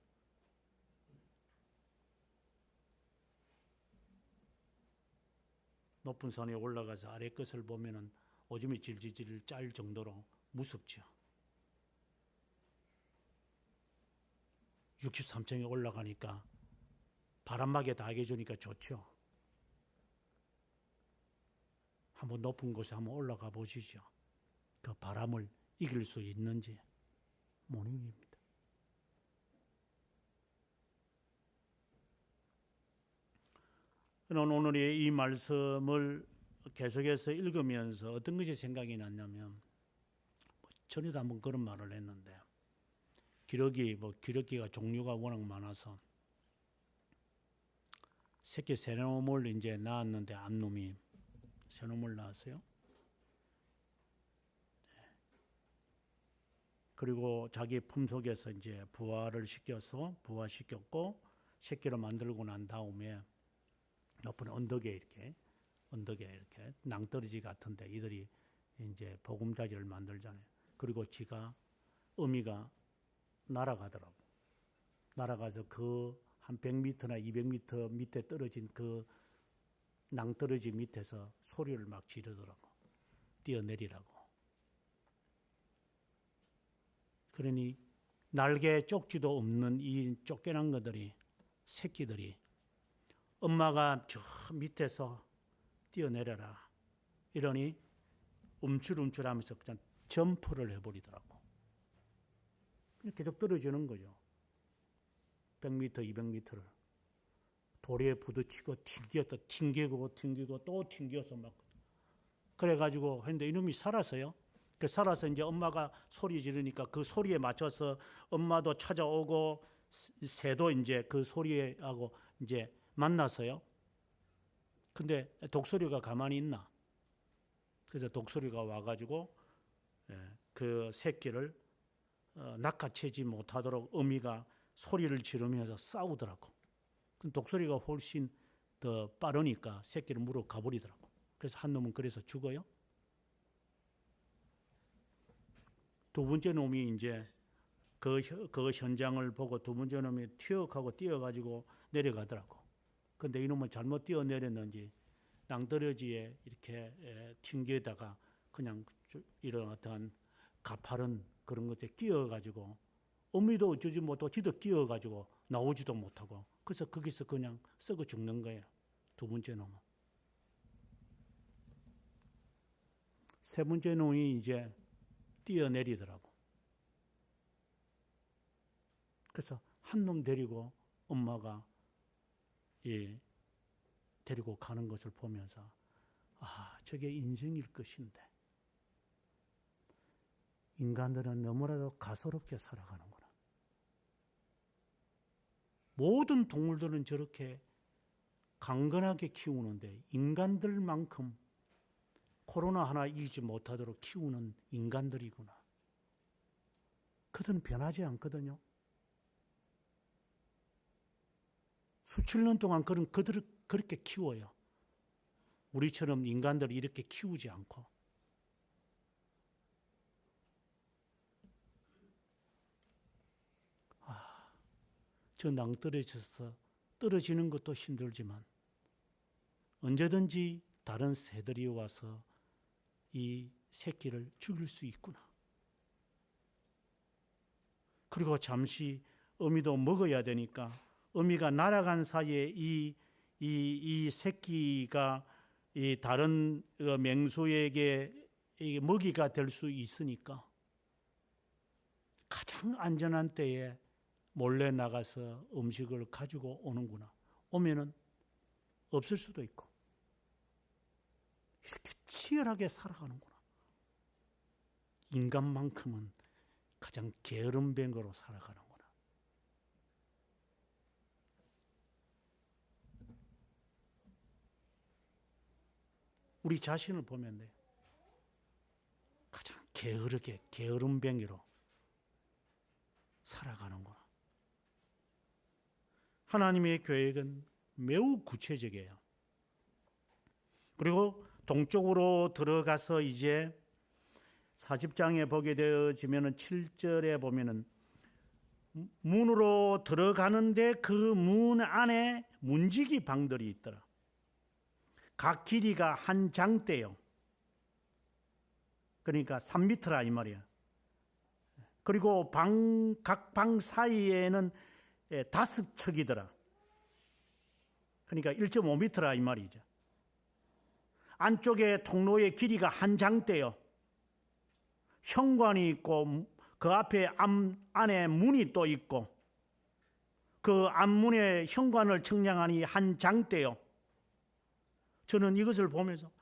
높은 산에 올라가서 아래 것을 보면은 오줌이 질질질 짤 정도로 무섭죠. 63층에 올라가니까 바람막에 닿게 해주니까 좋죠. 한번 높은 곳에 한번 올라가 보시죠. 그 바람을 이길 수 있는지 모릅니다. 저는 오늘 이 말씀을 계속해서 읽으면서 어떤 것이 생각이 났냐면 전에도 한번 그런 말을 했는데 기러기가 종류가 워낙 많아서 새끼 새 놈을 이제 낳았는데 암놈이 새 놈을 낳았어요. 그리고 자기 품속에서 이제 부화시켰고 새끼를 만들고 난 다음에 높은 언덕에 이렇게 낭떠러지 같은데 이들이 이제 보금자리를 만들잖아요. 그리고 어미가 날아가더라고. 날아가서 그 한 100m나 200m 밑에 떨어진 그 낭떠러지 밑에서 소리를 막 지르더라고. 뛰어내리라고. 그러니 날개 쪽지도 없는 이 쫓겨난 것들이, 새끼들이 엄마가 저 밑에서 뛰어내려라 이러니 움찔움찔하면서 그냥 점프를 해버리더라고. 계속 떨어지는 거죠. 100m, 200m를 돌에 부딪히고 튕기고 또 튕겨서 막 그래가지고 했는데 이놈이 살았어요. 살아서 이제 엄마가 소리 지르니까 그 소리에 맞춰서 엄마도 찾아오고 새도 이제 그 소리하고 이제 만났어요. 근데 독수리가 가만히 있나? 그래서 독수리가 와가지고 그 새끼를 낚아채지 못하도록 어미가 소리를 지르면서 싸우더라고. 독수리가 훨씬 더 빠르니까 새끼를 물어 가버리더라고. 그래서 한 놈은 그래서 죽어요. 두 번째 놈이 이제 그 현장을 보고 두 번째 놈이 튀어가고 뛰어가지고 내려가더라고. 근데 이놈은 잘못 뛰어내렸는지 낭떠러지에 이렇게 튕겨다가 그냥 이런 어떤 가파른 그런 것에 끼어가지고 어미도 어쩌지 못하고 지도 끼어가지고 나오지도 못하고 그래서 거기서 그냥 썩어 죽는 거예요. 두 번째 놈은. 세 번째 놈이 이제 뛰어내리더라고. 그래서 한 놈 데리고 엄마가 데리고 가는 것을 보면서 저게 인생일 것인데 인간들은 너무나도 가소롭게 살아가는구나. 모든 동물들은 저렇게 강건하게 키우는데 인간들만큼 코로나 하나 이기지 못하도록 키우는 인간들이구나. 그들은 변하지 않거든요. 수천 년 동안 그들을 그렇게 키워요. 우리처럼 인간들을 이렇게 키우지 않고. 저 낭떠러져서 떨어지는 것도 힘들지만 언제든지 다른 새들이 와서 이 새끼를 죽일 수 있구나. 그리고 잠시 어미도 먹어야 되니까 어미가 날아간 사이에 이 새끼가 이 다른 맹수에게 먹이가 될 수 있으니까 가장 안전한 때에 몰래 나가서 음식을 가지고 오는구나. 오면은 없을 수도 있고. 이렇게 치열하게 살아가는구나. 인간만큼은 가장 게으름뱅이로 살아가는구나. 우리 자신을 보면 돼요. 가장 게으르게 게으름뱅이로 살아가는구나. 하나님의 계획은 매우 구체적이에요. 그리고 동쪽으로 들어가서 이제 40장에 보게 되어지면은 7절에 보면은 문으로 들어가는데 그 문 안에 문지기 방들이 있더라. 각 길이가 한 장대요. 그러니까 3m라 이 말이야. 그리고 각 방 사이에는 5척이더라. 그러니까 1.5m라 이 말이죠. 안쪽에 통로의 길이가 한 장대요. 현관이 있고 그 앞에 안에 문이 또 있고 그 앞문에 현관을 청량하니 한 장대요. 저는 이것을 보면서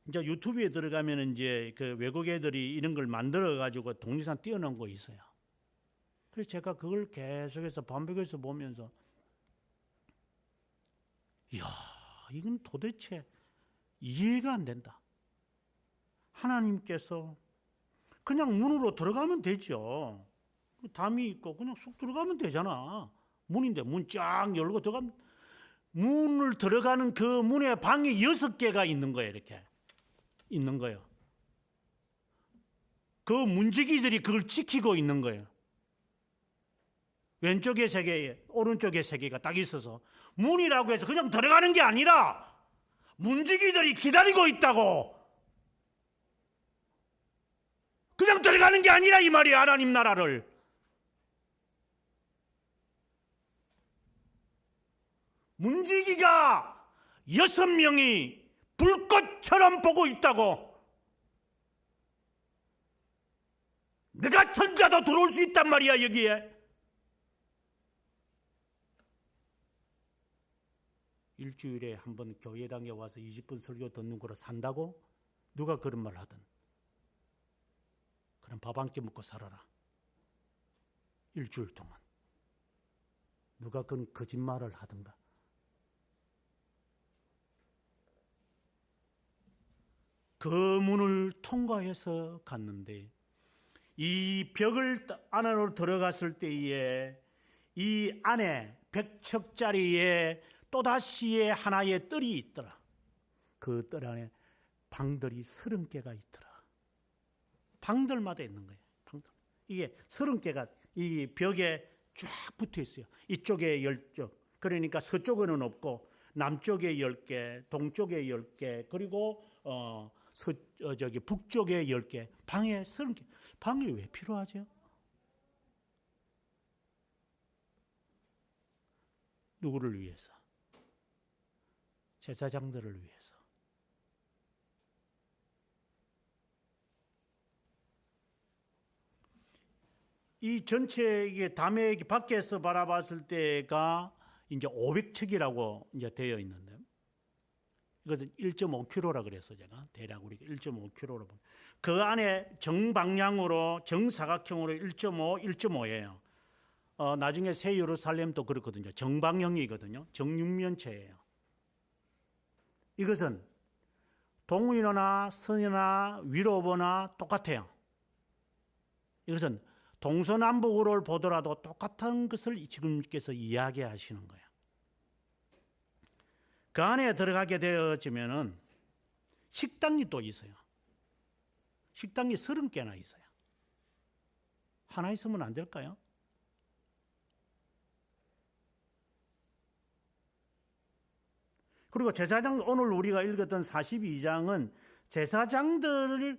이제 유튜브에 들어가면 이제 그 외국 애들이 이런 걸 만들어 가지고 독립산 띄워놓은 거 있어요. 그래서 제가 그걸 계속해서 반복해서 보면서 이야, 이건 도대체 이해가 안 된다. 하나님께서 그냥 문으로 들어가면 되죠. 담이 있고 그냥 쑥 들어가면 되잖아. 문인데 문 쫙 열고 들어가면 문을 들어가는 그 문에 방이 6개가 있는 거예요. 이렇게 있는 거예요. 그 문지기들이 그걸 지키고 있는 거예요. 왼쪽에 3개, 오른쪽에 3개가 딱 있어서 문이라고 해서 그냥 들어가는 게 아니라 문지기들이 기다리고 있다고. 그냥 들어가는 게 아니라 이 말이에요. 하나님 나라를. 문지기가 6명이 불꽃처럼 보고 있다고. 내가 천자도 들어올 수 있단 말이야 여기에. 일주일에 한 번 교회당에 와서 20분 설교 듣는 거로 산다고? 누가 그런 말 하든 그럼 밥 한 끼 먹고 살아라. 일주일 동안. 누가 그런 거짓말을 하든가. 그 문을 통과해서 갔는데 이 벽을 안으로 들어갔을 때에 이 안에 100척짜리에 또다시의 하나의 뜰이 있더라. 그 뜰 안에 방들이 30개가 있더라. 방들마다 있는 거예요. 방들. 이게 30개가 이 벽에 쫙 붙어 있어요. 이쪽에 10쪽. 그러니까 서쪽에는 없고 남쪽에 10개, 동쪽에 10개, 그리고 북쪽에 10개. 방에 30개. 방이 왜 필요하죠? 누구를 위해서? 제사장들을 위해서. 이 전체 이게 담에 밖에서 바라봤을 때가 이제 500척이라고 이제 되어 있는데, 이것은 1.5km라 그래서 제가 대략 우리가 1.5km로 보면 그 안에 정방향으로 정사각형으로 1.5예요. 나중에 새 예루살렘도 그렇거든요. 정방형이거든요. 정육면체예요. 이것은 동이나 서나 위로보나 똑같아요. 이것은 동서남북으로 보더라도 똑같은 것을 지금께서 이야기하시는 거예요. 그 안에 들어가게 되어지면은 식당이 또 있어요. 식당이 30개나 있어요. 하나 있으면 안 될까요? 그리고 제사장, 오늘 우리가 읽었던 42장은 제사장들의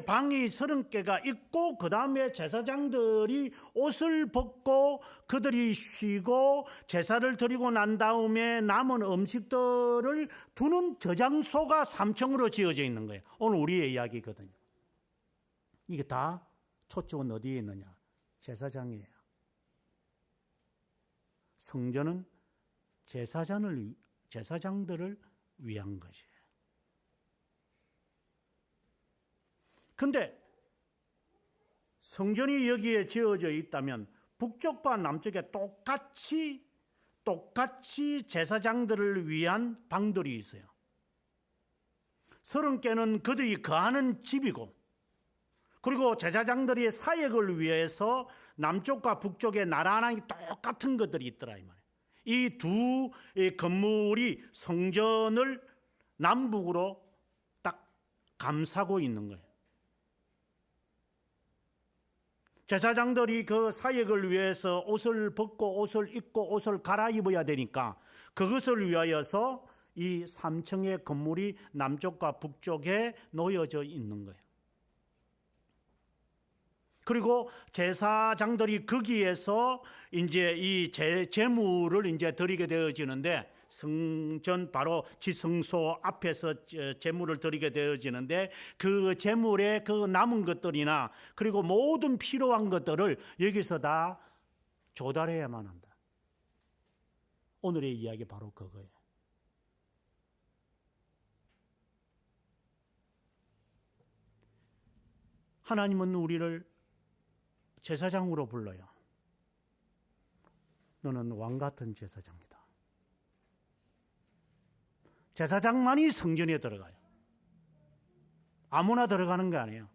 방이 30개가 있고, 그 다음에 제사장들이 옷을 벗고 그들이 쉬고 제사를 드리고 난 다음에 남은 음식들을 두는 저장소가 3층으로 지어져 있는 거예요. 오늘 우리의 이야기거든요. 이게 다 초점은 어디에 있느냐? 제사장이에요. 성전은 제사장들을 위한 것이에요. 근데 성전이 여기에 지어져 있다면 북쪽과 남쪽에 똑같이 제사장들을 위한 방들이 있어요. 30개는 그들이 거하는 집이고, 그리고 제사장들의 사역을 위해서 남쪽과 북쪽에 나란히 똑같은 것들이 있더라 이 말이에요. 이 두 건물이 성전을 남북으로 딱 감싸고 있는 거예요. 제사장들이 그 사역을 위해서 옷을 벗고 옷을 입고 옷을 갈아입어야 되니까 그것을 위하여서 이 3층의 건물이 남쪽과 북쪽에 놓여져 있는 거예요. 그리고 제사장들이 거기에서 이제 이 제물을 이제 드리게 되어지는데, 성전 바로 지성소 앞에서 제물을 드리게 되어지는데, 그 제물의 그 남은 것들이나 그리고 모든 필요한 것들을 여기서 다 조달해야만 한다. 오늘의 이야기 바로 그거예요. 하나님은 우리를 제사장으로 불러요. 너는 왕 같은 제사장이다. 제사장만이 성전에 들어가요. 아무나 들어가는 게 아니에요.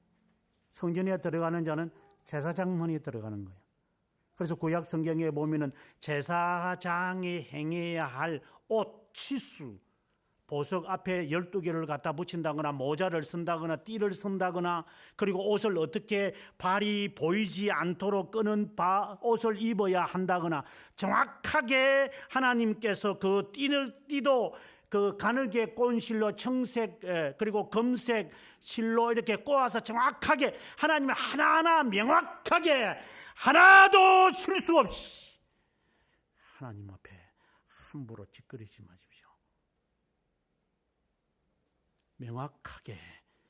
성전에 들어가는 자는 제사장만이 들어가는 거예요. 그래서 구약 성경에 보면은 제사장이 행해야 할 옷, 치수, 보석 앞에 12개를 갖다 붙인다거나 모자를 쓴다거나 띠를 쓴다거나 그리고 옷을 어떻게 발이 보이지 않도록 끄는 옷을 입어야 한다거나 정확하게 하나님께서 그 띠도 그 가늘게 꼰 실로 청색 그리고 검색 실로 이렇게 꼬아서 정확하게 하나님을 하나하나 명확하게 하나도 실수 없이 하나님 앞에 함부로 찌끄리지 마십시오. 명확하게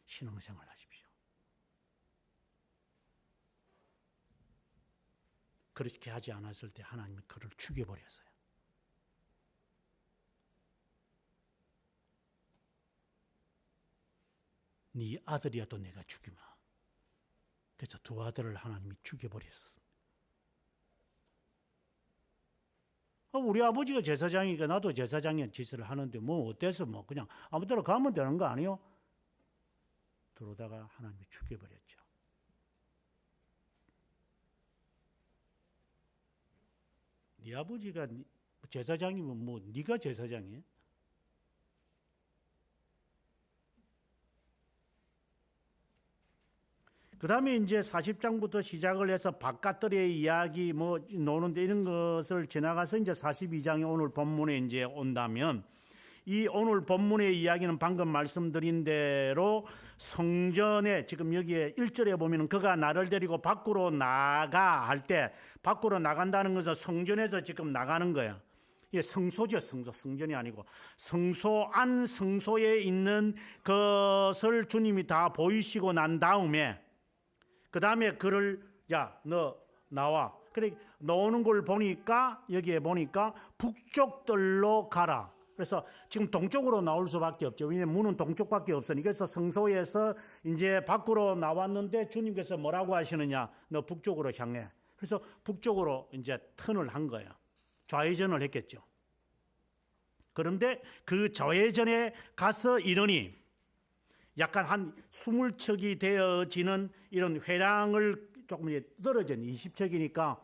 신앙생활 하십시오. 그렇게 하지 않았을 때 하나님이 그를 죽여버렸어요. 네 아들이라도 내가 죽이마. 그래서 두 아들을 하나님이 죽여버렸었습니다. 우리 아버지가 제사장이니까 나도 제사장의 짓을 하는데 뭐 어때서 뭐 그냥 아무 데나 가면 되는 거 아니에요? 들어오다가 하나님이 죽여버렸죠. 네 아버지가 제사장이면 뭐 네가 제사장이에요? 그 다음에 이제 40장부터 시작을 해서 바깥들의 이야기 뭐 노는데 이런 것을 지나가서 이제 42장에 오늘 본문에 이제 온다면 이 오늘 본문의 이야기는 방금 말씀드린 대로 성전에 지금 여기에 1절에 보면 그가 나를 데리고 밖으로 나가 할 때 밖으로 나간다는 것은 성전에서 지금 나가는 거야. 이게 성소죠. 성전이 아니고 성소 안 성소에 있는 것을 주님이 다 보이시고 난 다음에 그 다음에 그를 너 나와. 그래 나오는 걸 보니까 여기에 보니까 북쪽들로 가라. 그래서 지금 동쪽으로 나올 수밖에 없죠. 왜냐하면 문은 동쪽밖에 없으니까. 그래서 성소에서 이제 밖으로 나왔는데 주님께서 뭐라고 하시느냐? 너 북쪽으로 향해. 그래서 북쪽으로 이제 턴을 한 거예요. 좌회전을 했겠죠. 그런데 그 좌회전에 가서 이르니 약간 한 20척이 되어지는 이런 회랑을 조금 떨어진 20척이니까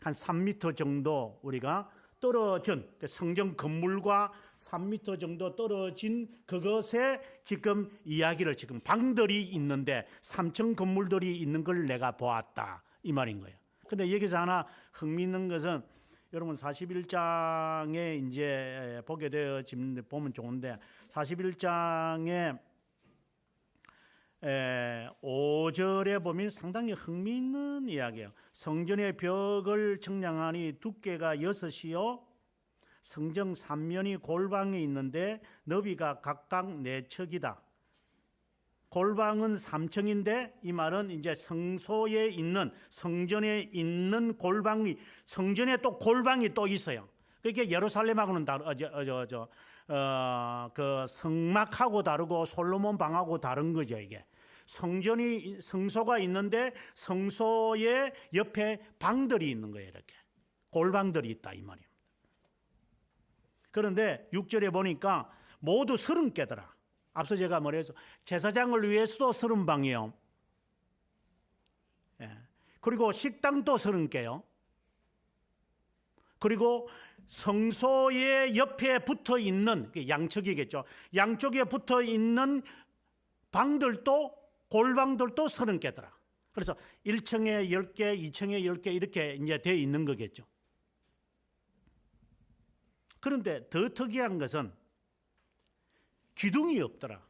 한 3m 정도 우리가 떨어진 성전 건물과 3m 정도 떨어진 그것에 지금 이야기를 지금 방들이 있는데 3층 건물들이 있는 걸 내가 보았다 이 말인 거예요. 근데 여기서 하나 흥미있는 것은 여러분 41장에 이제 보게 되어지면 보면 좋은데 41장에 5절에 보면 상당히 흥미있는 이야기예요. 성전의 벽을 측량하니 두께가 6이요 성전 3면이 골방에 있는데 너비가 각각 4척이다. 골방은 3층인데 이 말은 이제 성소에 있는 성전에 있는 골방이 성전에 또 골방이 또 있어요. 그게 예루살렘하고는 그 성막하고 다르고 솔로몬 방하고 다른 거죠. 이게 성소가 있는데 성소의 옆에 방들이 있는 거예요. 이렇게 골방들이 있다 이 말입니다. 그런데 6절에 보니까 모두 30개더라. 앞서 제가 뭐래서 제사장을 위해서도 30방이요. 그리고 식당도 30개요. 그리고 성소의 옆에 붙어 있는 양쪽이겠죠. 양쪽에 붙어 있는 방들도 골방들도 30개더라. 그래서 1층에 10개, 2층에 10개 이렇게 이제 되어 있는 거겠죠. 그런데 더 특이한 것은 기둥이 없더라.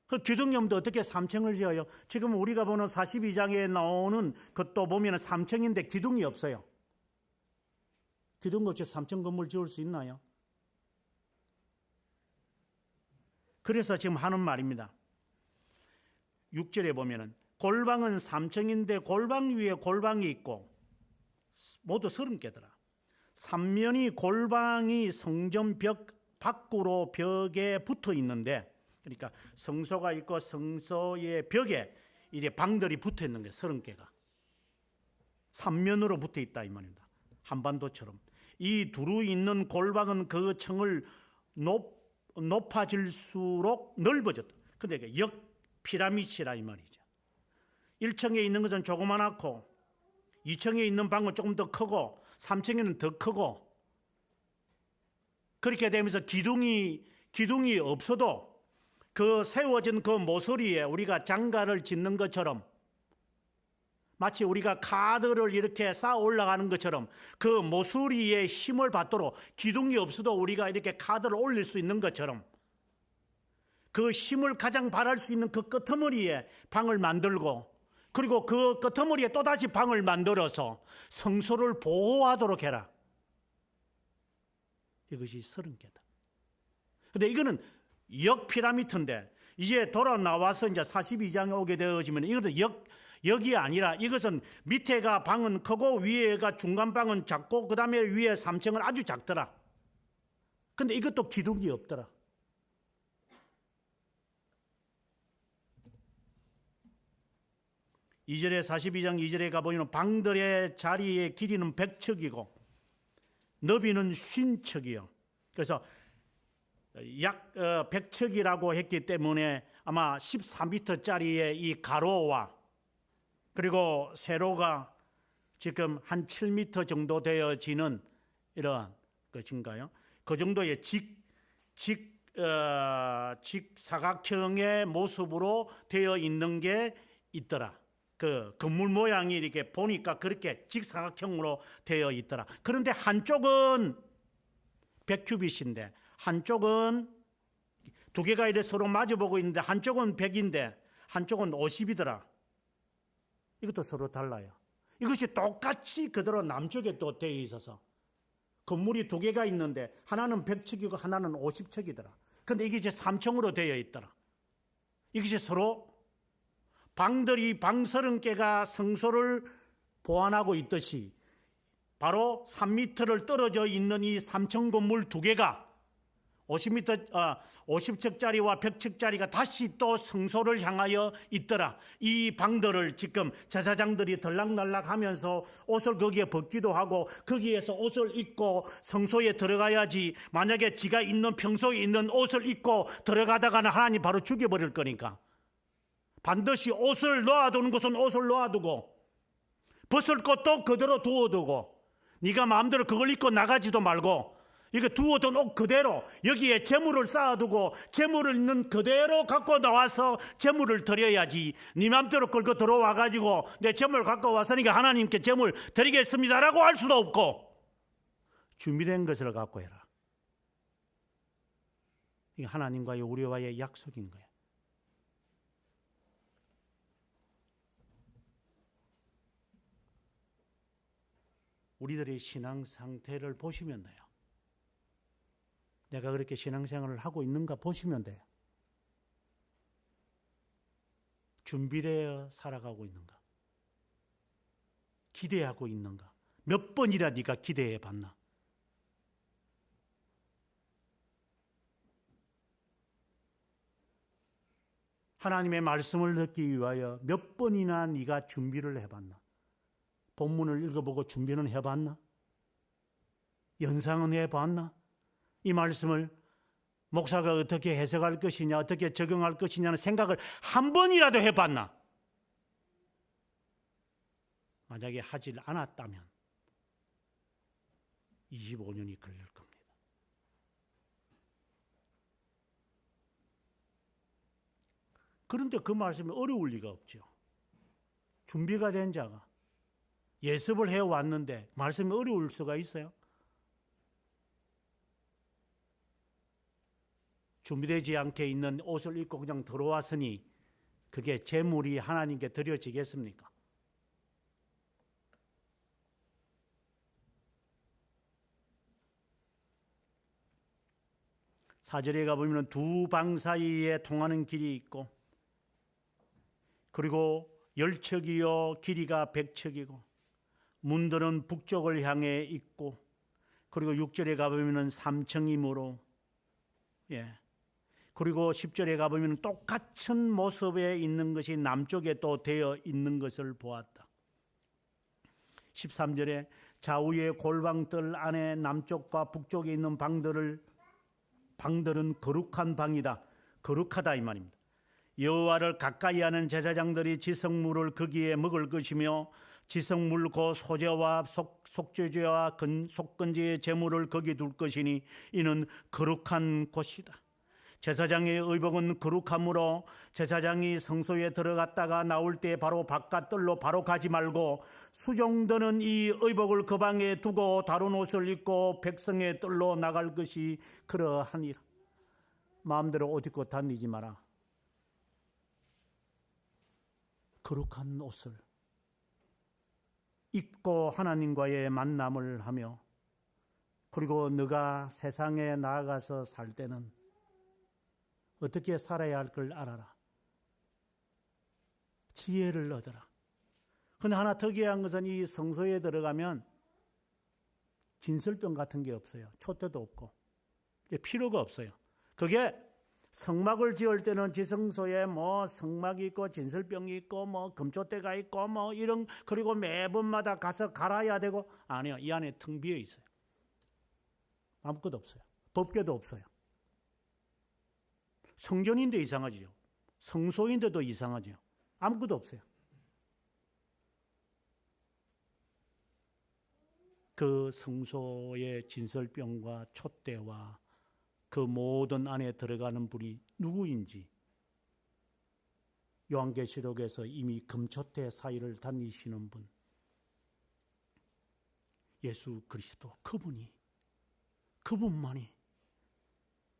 그 기둥이 없는데 어떻게 3층을 지어요? 지금 우리가 보는 42장에 나오는 것도 보면 3층인데 기둥이 없어요. 기둥 없이 3층 건물 지을 수 있나요? 그래서 지금 하는 말입니다. 6절에 보면은 골방은 3층인데 골방 위에 골방이 있고 모두 30개더라. 3면이 골방이 성전 벽 밖으로 벽에 붙어 있는데 그러니까 성소가 있고 성소의 벽에 이제 방들이 붙어 있는 게 30개가 3면으로 붙어 있다 이 말입니다. 한반도처럼 이 두루 있는 골방은 그 층을 높아질수록 넓어졌다. 근데 역 피라미드라 이 말이죠. 1층에 있는 것은 조그만하고 2층에 있는 방은 조금 더 크고 3층에는 더 크고, 그렇게 되면서 기둥이 없어도 그 세워진 그 모서리에 우리가 장가를 짓는 것처럼, 마치 우리가 카드를 이렇게 쌓아 올라가는 것처럼 그 모서리에 힘을 받도록, 기둥이 없어도 우리가 이렇게 카드를 올릴 수 있는 것처럼 그 힘을 가장 발할 수 있는 그 끄트머리에 방을 만들고, 그리고 그 끄트머리에 또다시 방을 만들어서 성소를 보호하도록 해라. 이것이 30개다. 근데 이거는 역피라미드인데, 이제 돌아 나와서 이제 42장에 오게 되어지면 이것도 역이 아니라, 이것은 밑에가 방은 크고 위에가 중간 방은 작고 그 다음에 위에 3층은 아주 작더라. 근데 이것도 기둥이 없더라. (2절에) 42장 2절에 가보면 방들의 자리의 길이는 100척이고 너비는 50척이요. 그래서 약 100척이라고 했기 때문에 아마 14m짜리의 이 가로와 그리고 세로가 지금 한 7m 정도 되어지는 이런 것인가요? 그 정도의 직사각형의 모습으로 되어 있는 게 있더라. 그 건물 모양이 이렇게 보니까 그렇게 직사각형으로 되어 있더라. 그런데 한쪽은 100큐빗인데 한쪽은 두 개가 이렇게 서로 마주보고 있는데 한쪽은 100인데 한쪽은 50이더라. 이것도 서로 달라요. 이것이 똑같이 그대로 남쪽에 또 되어 있어서 건물이 두 개가 있는데 하나는 100척이고 하나는 50척이더라. 근데 이게 이제 3층으로 되어 있더라. 이것이 서로 방들이 방 30개가 성소를 보완하고 있듯이 바로 3m를 떨어져 있는 이 3층 건물 두 개가 50척짜리와 100척짜리가 다시 또 성소를 향하여 있더라. 이 방들을 지금 제사장들이 들락날락 하면서 옷을 거기에 벗기도 하고 거기에서 옷을 입고 성소에 들어가야지, 만약에 지가 있는 평소에 있는 옷을 입고 들어가다가는 하나님 바로 죽여버릴 거니까 반드시 옷을 놓아두는 곳은 옷을 놓아두고 벗을 것도 그대로 두어두고, 네가 마음대로 그걸 입고 나가지도 말고 이거 두어둔 옷 그대로 여기에 재물을 쌓아두고 재물을 있는 그대로 갖고 나와서 재물을 드려야지, 네 마음대로 끌고 들어와가지고 내 재물 갖고 왔으니까 하나님께 재물 드리겠습니다라고 할 수도 없고 준비된 것을 갖고 해라. 이게 하나님과의 우리와의 약속인 거야. 우리들의 신앙 상태를 보시면 돼요. 내가 그렇게 신앙생활을 하고 있는가 보시면 돼요. 준비되어 살아가고 있는가? 기대하고 있는가? 몇 번이나 네가 기대해 봤나? 하나님의 말씀을 듣기 위하여 몇 번이나 네가 준비를 해봤나? 본문을 읽어보고 준비는 해봤나? 연상은 해봤나? 이 말씀을 목사가 어떻게 해석할 것이냐, 어떻게 적용할 것이냐는 생각을 한 번이라도 해봤나? 만약에 하질 않았다면 25년이 걸릴 겁니다. 그런데 그 말씀이 어려울 리가 없죠. 준비가 된 자가 예습을 해왔는데 말씀이 어려울 수가 있어요? 준비되지 않게 있는 옷을 입고 그냥 들어왔으니 그게 재물이 하나님께 드려지겠습니까? 사절에 가보면 두 방 사이에 통하는 길이 있고, 그리고 10척이요 길이가 100척이고 문들은 북쪽을 향해 있고, 그리고 6절에 가보면 3층이므로, 그리고 10절에 가보면 똑같은 모습에 있는 것이 남쪽에 또 되어 있는 것을 보았다. 13절에 좌우의 골방들 안에 남쪽과 북쪽에 있는 방들은 거룩한 방이다. 거룩하다 이 말입니다. 여호와를 가까이 하는 제사장들이 지성물을 거기에 먹을 것이며 지성물 고 소재와 속죄제와 속건제의 제물을 거기 둘 것이니 이는 거룩한 곳이다. 제사장의 의복은 거룩함으로 제사장이 성소에 들어갔다가 나올 때 바로 바깥뜰로 바로 가지 말고 수종드는 이 의복을 그 방에 두고 다른 옷을 입고 백성의 뜰로 나갈 것이 그러하니라. 마음대로 옷 입고 다니지 마라. 거룩한 옷을 입고 하나님과의 만남을 하며, 그리고 너가 세상에 나아가서 살 때는 어떻게 살아야 할 걸 알아라. 지혜를 얻어라. 그런데 하나 특이한 것은 이 성소에 들어가면 진설병 같은 게 없어요. 촛대도 없고 필요가 없어요. 그게 성막을 지을 때는 지성소에 뭐 성막이 있고 진설병이 있고 뭐 금촛대가 있고 뭐 이런, 그리고 매번마다 가서 갈아야 되고, 아니요, 이 안에 텅 비어 있어요. 아무것도 없어요. 덮개도 없어요. 성전인데 이상하지요. 성소인데도 이상하지요. 아무것도 없어요. 그 성소의 진설병과 촛대와 그 모든 안에 들어가는 분이 누구인지 요한계시록에서 이미 금촛대 사이를 다니시는 분, 예수 그리스도, 그분만이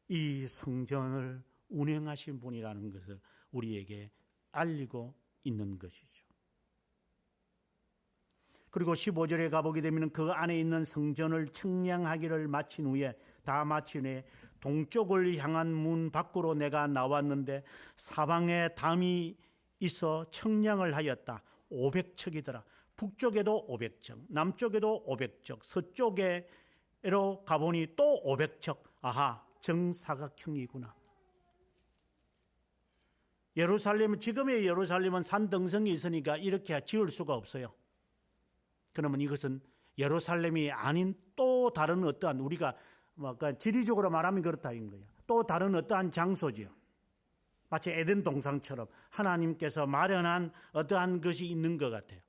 이 성전을 운행하신 분이라는 것을 우리에게 알리고 있는 것이죠. 그리고 15절에 가보게 되면 그 안에 있는 성전을 청량하기를 마친 후에, 다 마친 후에 동쪽을 향한 문 밖으로 내가 나왔는데 사방에 담이 있어 청량을 하였다. 500척이더라. 북쪽에도 500척, 남쪽에도 500척, 서쪽에로 가보니 또 500척. 아하, 정사각형이구나. 예루살렘, 지금의 예루살렘은 산등성이 있으니까 이렇게 지을 수가 없어요. 그러면 이것은 예루살렘이 아닌 또 다른 어떠한, 우리가 지리적으로 말하면 그렇다 인 거예요. 또 다른 어떠한 장소지요. 마치 에덴 동산처럼 하나님께서 마련한 어떠한 것이 있는 것 같아요.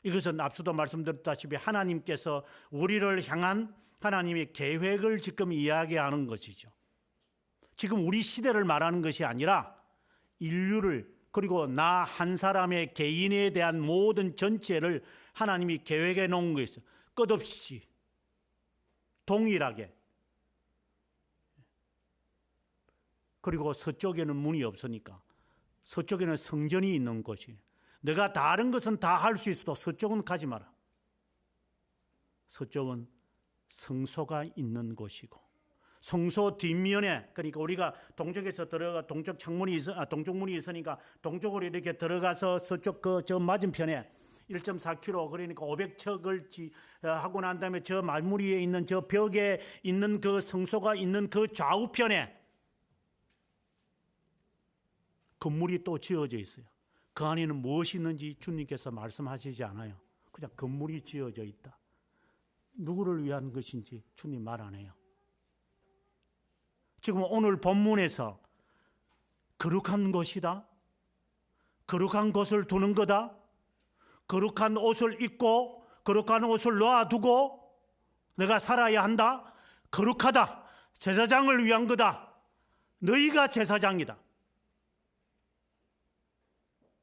이것은 앞서도 말씀드렸다시피 하나님께서 우리를 향한 하나님의 계획을 지금 이야기하는 것이죠. 지금 우리 시대를 말하는 것이 아니라 인류를, 그리고 나 한 사람의 개인에 대한 모든 전체를 하나님이 계획해 놓은 것이죠. 끝없이 동일하게. 그리고 서쪽에는 문이 없으니까 서쪽에는 성전이 있는 곳이에요. 내가 다른 것은 다 할 수 있어도 서쪽은 가지 마라. 서쪽은 성소가 있는 곳이고, 성소 뒷면에, 그러니까 우리가 동쪽에서 들어가 동쪽 창문이 동쪽 문이 있으니까 동쪽으로 이렇게 들어가서 서쪽 저 맞은편에 1.4km, 그러니까 500척을 하고 난 다음에 저 말무리에 있는 저 벽에 있는 그 성소가 있는 그 좌우편에 건물이 또 지어져 있어요. 그 안에는 무엇이 있는지 주님께서 말씀하시지 않아요. 그냥 건물이 지어져 있다. 누구를 위한 것인지 주님 말 안 해요. 지금 오늘 본문에서 거룩한 곳이다, 거룩한 곳을 두는 거다, 거룩한 옷을 입고 거룩한 옷을 놔두고 내가 살아야 한다, 거룩하다, 제사장을 위한 거다, 너희가 제사장이다.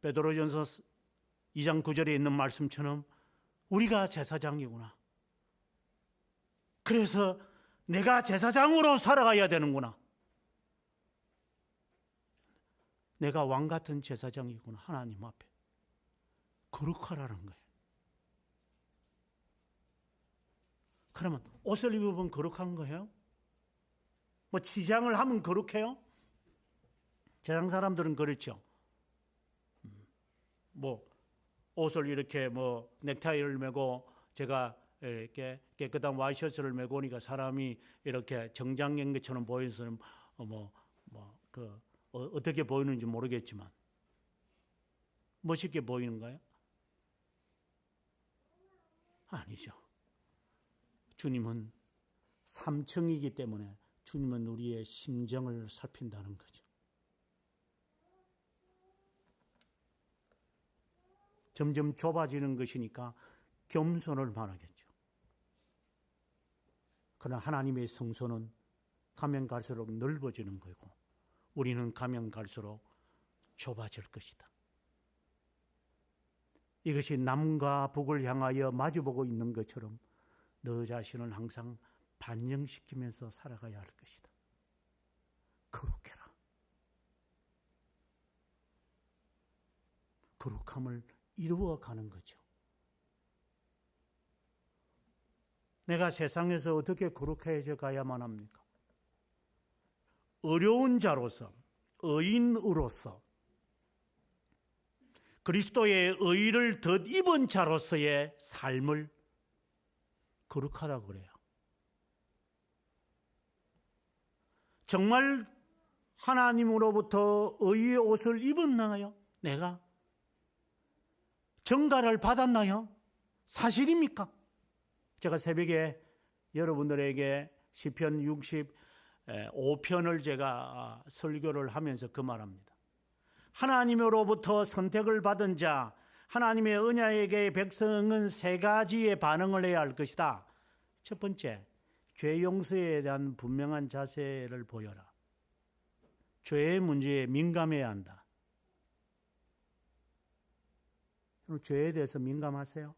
베드로전서 2장 9절에 있는 말씀처럼 우리가 제사장이구나. 그래서 내가 제사장으로 살아가야 되는구나. 내가 왕 같은 제사장이구나. 하나님 앞에 거룩하라는 거예요. 그러면 옷을 입으면 거룩한 거예요? 뭐 치장을 하면 거룩해요? 세상 사람들은 그렇죠. 뭐 옷을 이렇게 뭐 넥타이를 메고, 제가 이렇게 깨끗한 와이셔츠를 메고 오니까 사람이 이렇게 정장인 것처럼 보여서 어떻게 보이는지 모르겠지만 멋있게 보이는가요? 아니죠. 주님은 삼층이기 때문에 주님은 우리의 심정을 살핀다는 거죠. 점점 좁아지는 것이니까 겸손을 말하겠죠. 그러나 하나님의 성소는 가면 갈수록 넓어지는 거고 우리는 가면 갈수록 좁아질 것이다. 이것이 남과 북을 향하여 마주보고 있는 것처럼 너 자신을 항상 반영시키면서 살아가야 할 것이다. 거룩해라. 거룩함을 이루어가는 거죠. 내가 세상에서 어떻게 거룩해져 가야만 합니까? 어려운 자로서, 의인으로서, 그리스도의 의를 덧입은 자로서의 삶을 거룩하다고 그래요. 정말 하나님으로부터 의의 옷을 입었나요? 내가 정가를 받았나요? 사실입니까? 제가 새벽에 여러분들에게 시편 65편을 제가 설교를 하면서 그 말합니다. 하나님으로부터 선택을 받은 자, 하나님의 언약의 백성은 세 가지의 반응을 해야 할 것이다. 첫 번째, 죄 용서에 대한 분명한 자세를 보여라. 죄의 문제에 민감해야 한다. 죄에 대해서 민감하세요?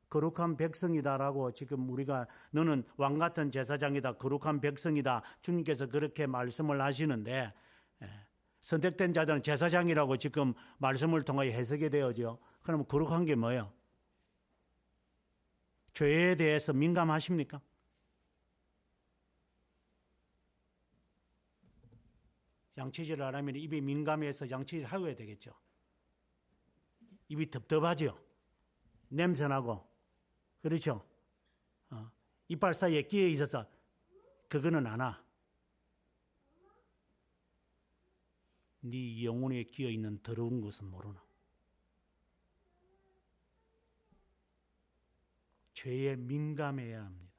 거룩한 백성이다라고 지금 우리가 너는 왕같은 제사장이다, 거룩한 백성이다, 주님께서 그렇게 말씀을 하시는데 선택된 자들은 제사장이라고 지금 말씀을 통하여 해석이 되어져. 그러면 거룩한 게 뭐예요? 죄에 대해서 민감하십니까? 양치질을 하려면 입이 민감해서 양치질 하셔야 되겠죠. 입이 텁텁하죠. 냄새나고. 그렇죠. 이빨 사이에 끼어 있어서 그거는 안 와. 네 영혼에 끼어 있는 더러운 것은 모르나. 죄에 민감해야 합니다.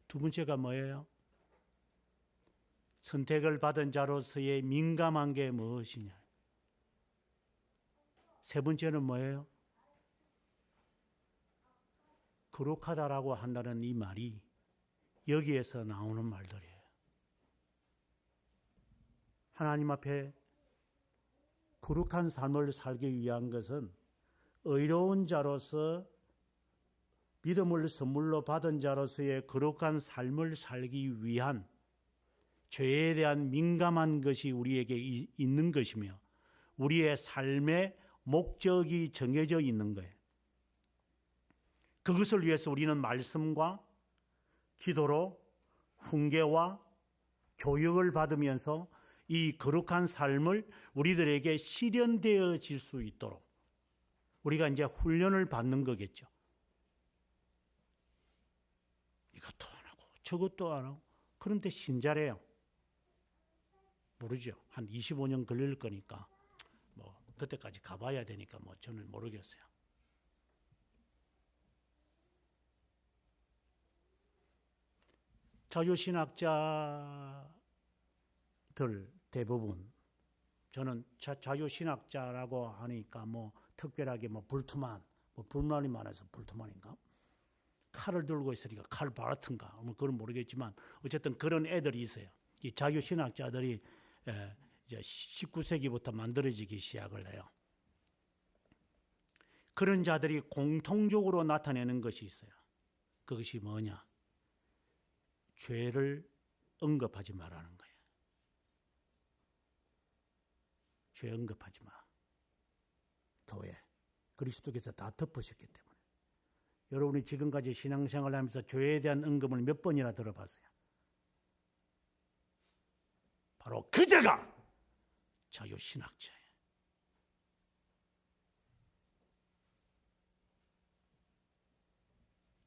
두 번째가 뭐예요? 선택을 받은 자로서의 민감한 게 무엇이냐? 세 번째는 뭐예요? 거룩하다라고 한다는 이 말이 여기에서 나오는 말들이에요. 하나님 앞에 거룩한 삶을 살기 위한 것은 의로운 자로서 믿음을 선물로 받은 자로서의 거룩한 삶을 살기 위한 죄에 대한 민감한 것이 우리에게 있는 것이며 우리의 삶의 목적이 정해져 있는 거예요. 그것을 위해서 우리는 말씀과 기도로 훈계와 교육을 받으면서 이 거룩한 삶을 우리들에게 실현되어질 수 있도록 우리가 이제 훈련을 받는 거겠죠. 이것도 안 하고 저것도 안 하고 그런데 신자래요. 모르죠. 한 25년 걸릴 거니까 뭐 그때까지 가봐야 되니까 뭐 저는 모르겠어요. 자유신학자들 대부분 저는 자유신학자라고 하니까 뭐 특별하게 뭐 불만이 많아서 불투만인가? 칼을 들고 있으니까 칼 바라튼가? 뭐 그건 모르겠지만 어쨌든 그런 애들이 있어요. 이 자유신학자들이 이제 19세기부터 만들어지기 시작을 해요. 그런 자들이 공통적으로 나타내는 것이 있어요. 그것이 뭐냐? 죄를 언급하지 말라는 거예요. 죄 언급하지 마. 교회. 그리스도께서 다 덮으셨기 때문에. 여러분이 지금까지 신앙생활을 하면서 죄에 대한 언급을 몇 번이나 들어봤어요? 바로 그자가 자유신학자예요.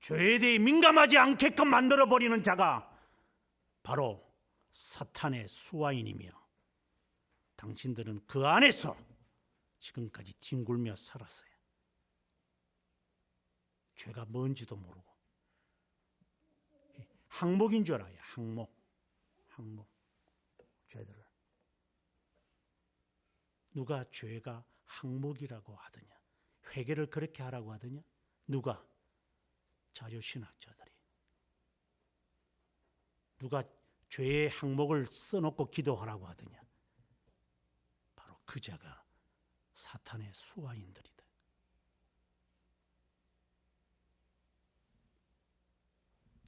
죄에 대해 민감하지 않게끔 만들어버리는 자가 바로 사탄의 수하인이며 당신들은 그 안에서 지금까지 뒹굴며 살았어요. 죄가 뭔지도 모르고 항목인 줄 알아요. 항목. 항목, 죄들을. 누가 죄가 항목이라고 하더냐? 회개를 그렇게 하라고 하더냐? 누가? 자유신학자들이. 누가 죄의 항목을 써놓고 기도하라고 하더냐? 바로 그 자가 사탄의 수하인들이다.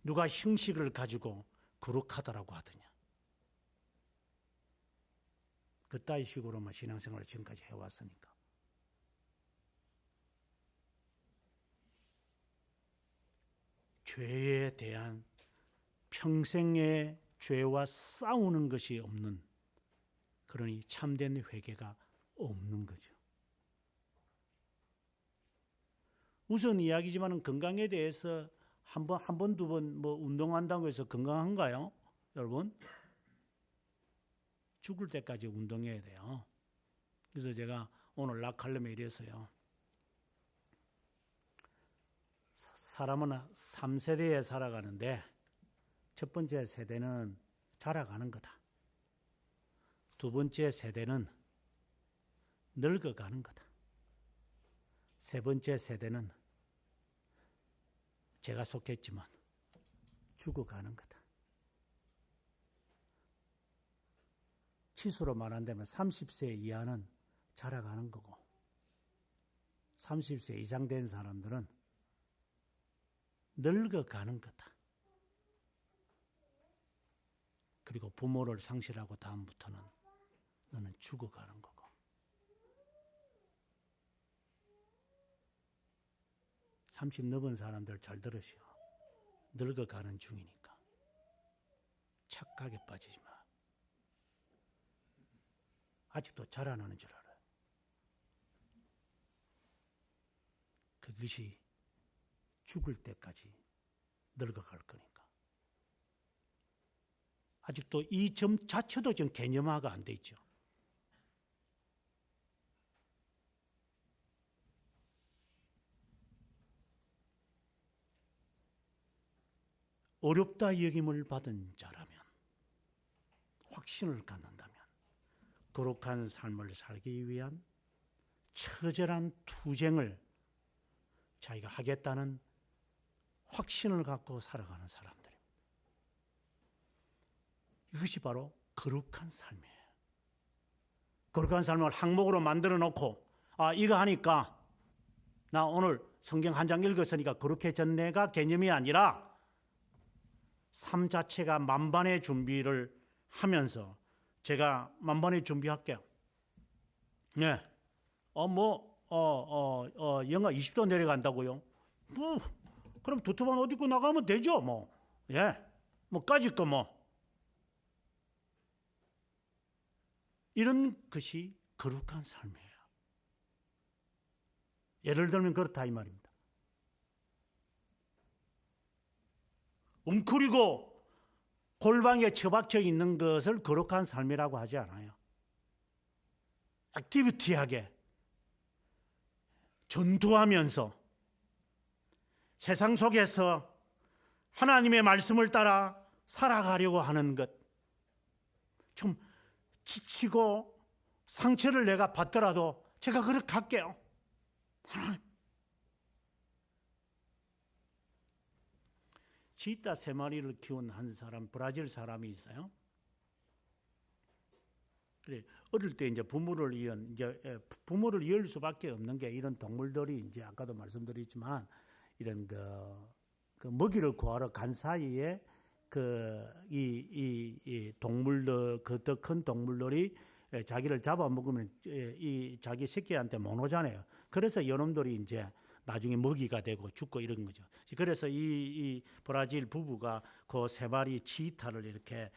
누가 형식을 가지고 거룩하다라고 하더냐? 그따위 식으로만 신앙생활을 지금까지 해왔으니까. 죄에 대한 평생의 죄와 싸우는 것이 없는, 그러니 참된 회개가 없는 거죠. 우선 이야기지만 건강에 대해서 한 번, 두 번 뭐 운동한다고 해서 건강한가요? 여러분? 죽을 때까지 운동해야 돼요. 그래서 제가 오늘 낙하려면 이래서요. 사람은 3세대에 살아가는데 첫 번째 세대는 자라가는 거다. 두 번째 세대는 늙어가는 거다. 세 번째 세대는 제가 속했지만 죽어가는 거다. 치수로 말한다면 30세 이하는 자라가는 거고 30세 이상 된 사람들은 늙어가는 거다. 그리고 부모를 상실하고 다음부터는 너는 죽어가는 거고. (30) 넘은 사람들 잘 들으시오. 늙어가는 중이니까 착각에 빠지지 마. 아직도 자라나는 줄 알아요. 그것이 죽을 때까지 늙어갈 거니까. 아직도 이 점 자체도 좀 개념화가 안 돼 있죠. 어렵다 여김을 받은 자라면, 확신을 갖는다면 거룩한 삶을 살기 위한 처절한 투쟁을 자기가 하겠다는 확신을 갖고 살아가는 사람들. 이것이 바로 거룩한 삶이에요. 거룩한 삶을 항목으로 만들어 놓고 이거 하니까 나 오늘 성경 한 장 읽었으니까 거룩해졌네가 개념이 아니라 삶 자체가 만반의 준비를 하면서 제가 만반의 준비할게요. 네. 영하 20도 내려간다고요? 그럼 두툼한 옷 입고 나가면 되죠, 까짓 거 이런 것이 거룩한 삶이에요. 예를 들면 그렇다 이 말입니다. 웅크리고 골방에 처박혀 있는 것을 거룩한 삶이라고 하지 않아요. 액티비티하게 전투하면서 세상 속에서 하나님의 말씀을 따라 살아가려고 하는 것. 좀 지치고 상처를 내가 받더라도 제가 그렇게 할게요. 치타 3마리를 키운 한 사람, 브라질 사람이 있어요. 그래, 어릴 때 이제 부모를 이을 수밖에 없는 게 이런 동물들이 이제 아까도 말씀드렸지만 이런 그 먹이를 구하러 간 사이에 이 동물들, 그 더 큰 동물들이 자기를 잡아먹으면 이 자기 새끼한테 못 오잖아요. 그래서 이놈들이 이제 나중에 먹이가 되고 죽고 이런 거죠. 그래서 이 브라질 부부가 그 3마리 치타를 이렇게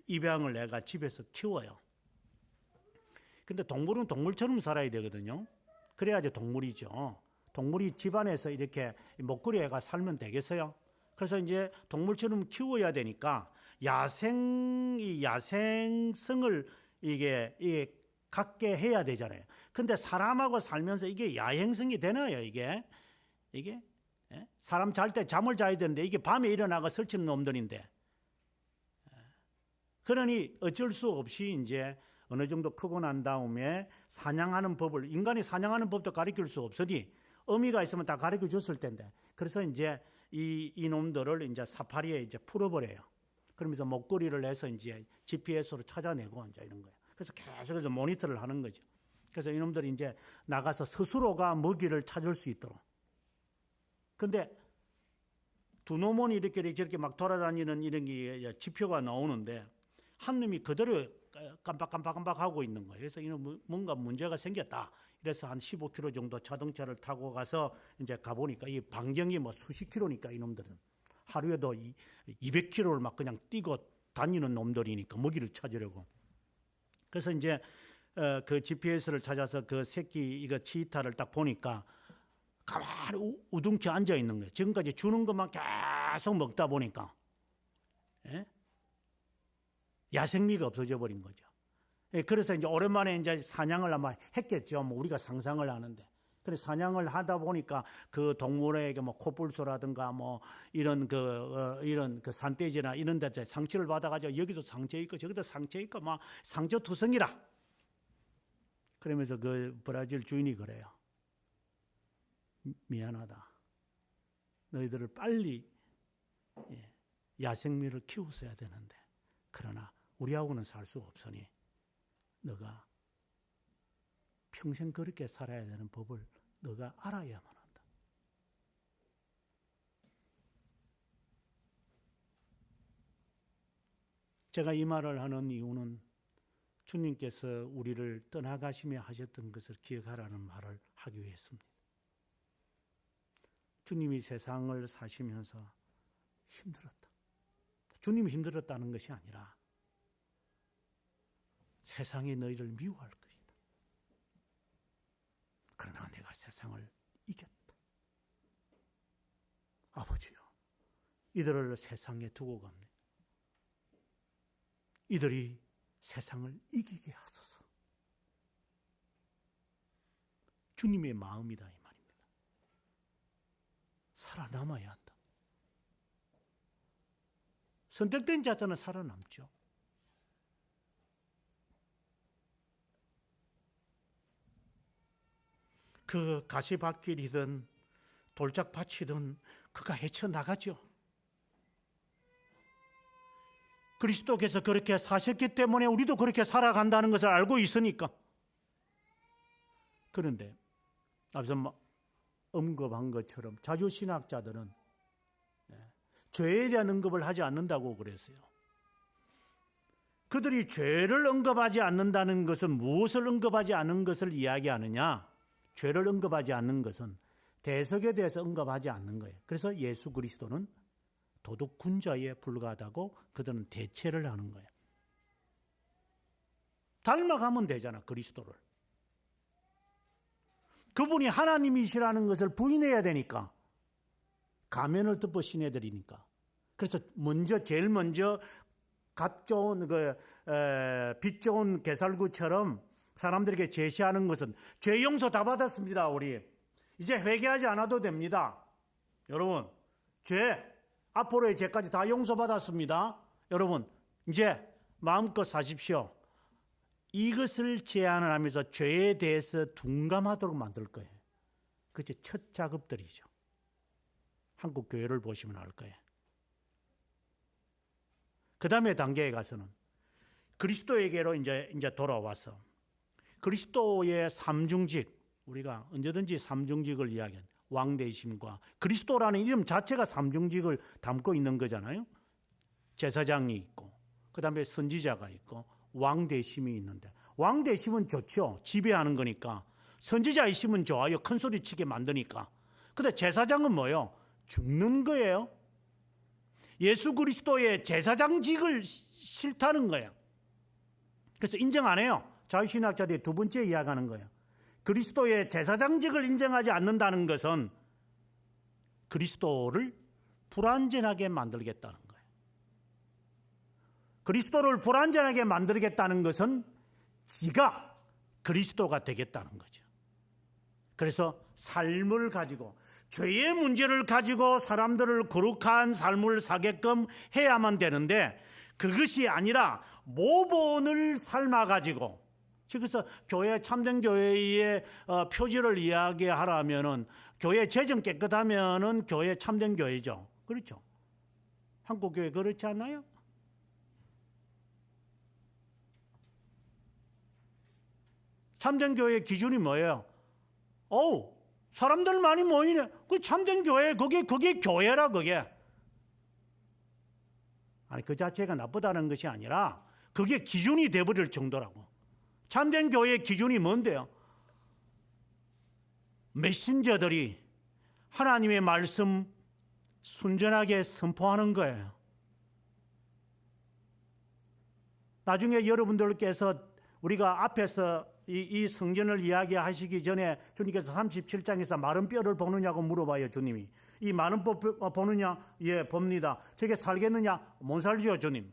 입양을 내가 집에서 키워요. 근데 동물은 동물처럼 살아야 되거든요. 그래야지 동물이죠. 동물이 집안에서 이렇게 목걸이가 살면 되겠어요? 그래서 이제 동물처럼 키워야 되니까 야생성을 이게 갖게 해야 되잖아요. 근데 사람하고 살면서 이게 야행성이 되나요, 이게? 사람 잘 때 잠을 자야 되는데 이게 밤에 일어나가 설치는 놈들인데. 그러니 어쩔 수 없이 이제 어느 정도 크고 난 다음에 사냥하는 법을, 인간이 사냥하는 법도 가르칠 수 없으니 어미가 있으면 다 가르쳐 줬을 텐데, 그래서 이제 이놈들을 이제 사파리에 이제 풀어버려요. 그러면서 목걸이를 해서 이제 GPS로 찾아내고 이제 이런 거예요. 그래서 계속해서 모니터를 하는 거죠. 그래서 이놈들이 이제 나가서 스스로가 먹이를 찾을 수 있도록. 근데 두 놈은 이렇게 저렇게 막 돌아다니는 이런 게 지표가 나오는데 한 놈이 그대로 깜빡깜빡 하고 있는 거예요. 그래서 이놈 뭔가 문제가 생겼다. 그래서 한 15km 정도 자동차를 타고 가서 이제 가보니까 이 반경이 뭐 수십 킬로니까 이놈들은 하루에도 200km를 막 그냥 뛰고 다니는 놈들이니까 먹이를 찾으려고. 그래서 이제 그 GPS를 찾아서 그 새끼 이거 치이타를 딱 보니까 가만히 우둥치 앉아 있는 거예요. 지금까지 주는 것만 계속 먹다 보니까 야생미가 없어져 버린 거죠. 그래서 이제 오랜만에 이제 사냥을 아마 했겠죠. 뭐 우리가 상상을 하는데. 그래서 사냥을 하다 보니까 그 동물에게 뭐 코뿔소라든가 뭐 이런 그 산돼지나 이런 데 상처를 받아가지고 여기도 상처 있고 저기도 상처 있고 막 상처 투성이라. 그러면서 그 브라질 주인이 그래요. 미안하다. 너희들을 빨리 야생미를 키웠어야 되는데, 그러나 우리하고는 살 수 없으니 너가 평생 그렇게 살아야 되는 법을 너가 알아야만 한다. 제가 이 말을 하는 이유는 주님께서 우리를 떠나가시며 하셨던 것을 기억하라는 말을 하기 위해서입니다. 주님이 세상을 사시면서 힘들었다. 주님이 힘들었다는 것이 아니라 세상이 너희를 미워할 것이다. 그러나 내가 세상을 이겼다. 아버지요, 이들을 세상에 두고 갑니다. 이들이 세상을 이기게 하소서. 주님의 마음이다 이 말입니다. 살아남아야 한다. 선택된 자들은 살아남죠. 그 가시밭길이든 돌짝밭이든 그가 헤쳐나가죠. 그리스도께서 그렇게 사셨기 때문에 우리도 그렇게 살아간다는 것을 알고 있으니까. 그런데 앞서 언급한 것처럼 자주신학자들은 죄에 대한 언급을 하지 않는다고 그랬어요. 그들이 죄를 언급하지 않는다는 것은 무엇을 언급하지 않는 것을 이야기하느냐? 죄를 언급하지 않는 것은 대속에 대해서 언급하지 않는 거예요. 그래서 예수 그리스도는 도둑군자에 불과하다고 그들은 대체를 하는 거예요. 닮아가면 되잖아, 그리스도를. 그분이 하나님이시라는 것을 부인해야 되니까. 가면을 덮어 신해드리니까. 그래서 제일 먼저 값 좋은 빛 좋은 게살구처럼 사람들에게 제시하는 것은 죄 용서 다 받았습니다. 우리 이제 회개하지 않아도 됩니다. 여러분, 앞으로의 죄까지 다 용서받았습니다. 여러분, 이제 마음껏 사십시오. 이것을 제안을 하면서 죄에 대해서 둔감하도록 만들 거예요. 그게 첫 작업들이죠. 한국 교회를 보시면 알 거예요. 그 다음에 단계에 가서는 그리스도에게로 이제 돌아와서 그리스도의 삼중직, 우리가 언제든지 삼중직을 이야기하는 왕대심과 그리스도라는 이름 자체가 삼중직을 담고 있는 거잖아요. 제사장이 있고 그 다음에 선지자가 있고 왕대심이 있는데, 왕대심은 좋죠. 지배하는 거니까. 선지자이심은 좋아요. 큰 소리 치게 만드니까. 근데 제사장은 뭐예요? 죽는 거예요. 예수 그리스도의 제사장직을 싫다는 거예요. 그래서 인정 안 해요. 자유신학자들이 두 번째 이야기하는 거예요. 그리스도의 제사장직을 인정하지 않는다는 것은 그리스도를 불완전하게 만들겠다는 거예요. 그리스도를 불완전하게 만들겠다는 것은 지가 그리스도가 되겠다는 거죠. 그래서 삶을 가지고, 죄의 문제를 가지고 사람들을 거룩한 삶을 사게끔 해야만 되는데, 그것이 아니라 모본을 삶아가지고, 그래서 교회, 참된 교회의 표지를 이야기하라면은 교회 재정 깨끗하면은 교회 참된 교회죠. 그렇죠? 한국 교회 그렇지 않나요? 참된 교회의 기준이 뭐예요? 사람들 많이 모이네. 그 참된 교회, 그게 교회라, 그게. 아니, 그 자체가 나쁘다는 것이 아니라 그게 기준이 돼버릴 정도라고. 참된 교회의 기준이 뭔데요? 메신저들이 하나님의 말씀 순전하게 선포하는 거예요. 나중에 여러분들께서 우리가 앞에서 이 성전을 이야기하시기 전에 주님께서 37장에서 마른 뼈를 보느냐고 물어봐요. 주님이. 이 마른 뼈 보느냐? 예, 봅니다. 저게 살겠느냐? 못 살죠, 주님.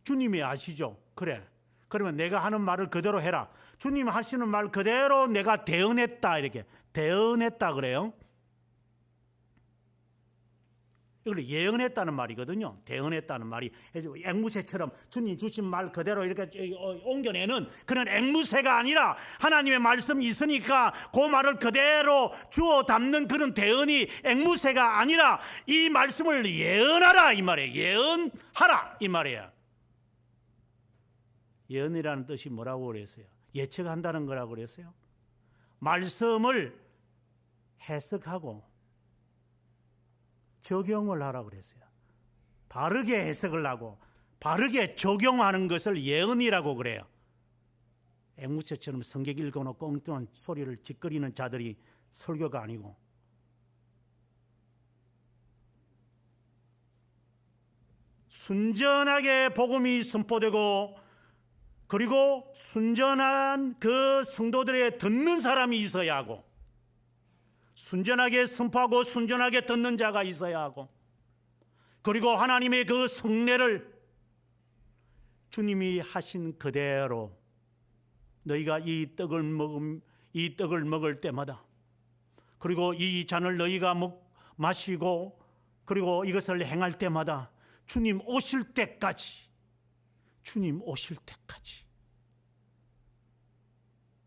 주님이 아시죠? 그래. 그러면 내가 하는 말을 그대로 해라. 주님 하시는 말 그대로 내가 대언했다. 이렇게. 대언했다 그래요. 이걸 예언했다는 말이거든요. 대언했다는 말이 앵무새처럼 주님 주신 말 그대로 이렇게 옮겨내는 그런 앵무새가 아니라 하나님의 말씀이 있으니까 그 말을 그대로 주워 담는 그런 대언이 앵무새가 아니라 이 말씀을 예언하라 이 말이에요. 예언하라 이 말이에요. 예언이라는 뜻이 뭐라고 그랬어요? 예측한다는 거라고 그랬어요. 말씀을 해석하고 적용을 하라고 그랬어요. 바르게 해석을 하고 바르게 적용하는 것을 예언이라고 그래요. 앵무새처럼 성경 읽어놓고 엉뚱한 소리를 짓거리는 자들이 설교가 아니고, 순전하게 복음이 선포되고 그리고 순전한 그 성도들의 듣는 사람이 있어야 하고, 순전하게 선포하고 순전하게 듣는 자가 있어야 하고, 그리고 하나님의 그 성례를 주님이 하신 그대로 너희가 이 떡을 먹을 때마다, 그리고 이 잔을 너희가 마시고 그리고 이것을 행할 때마다 주님 오실 때까지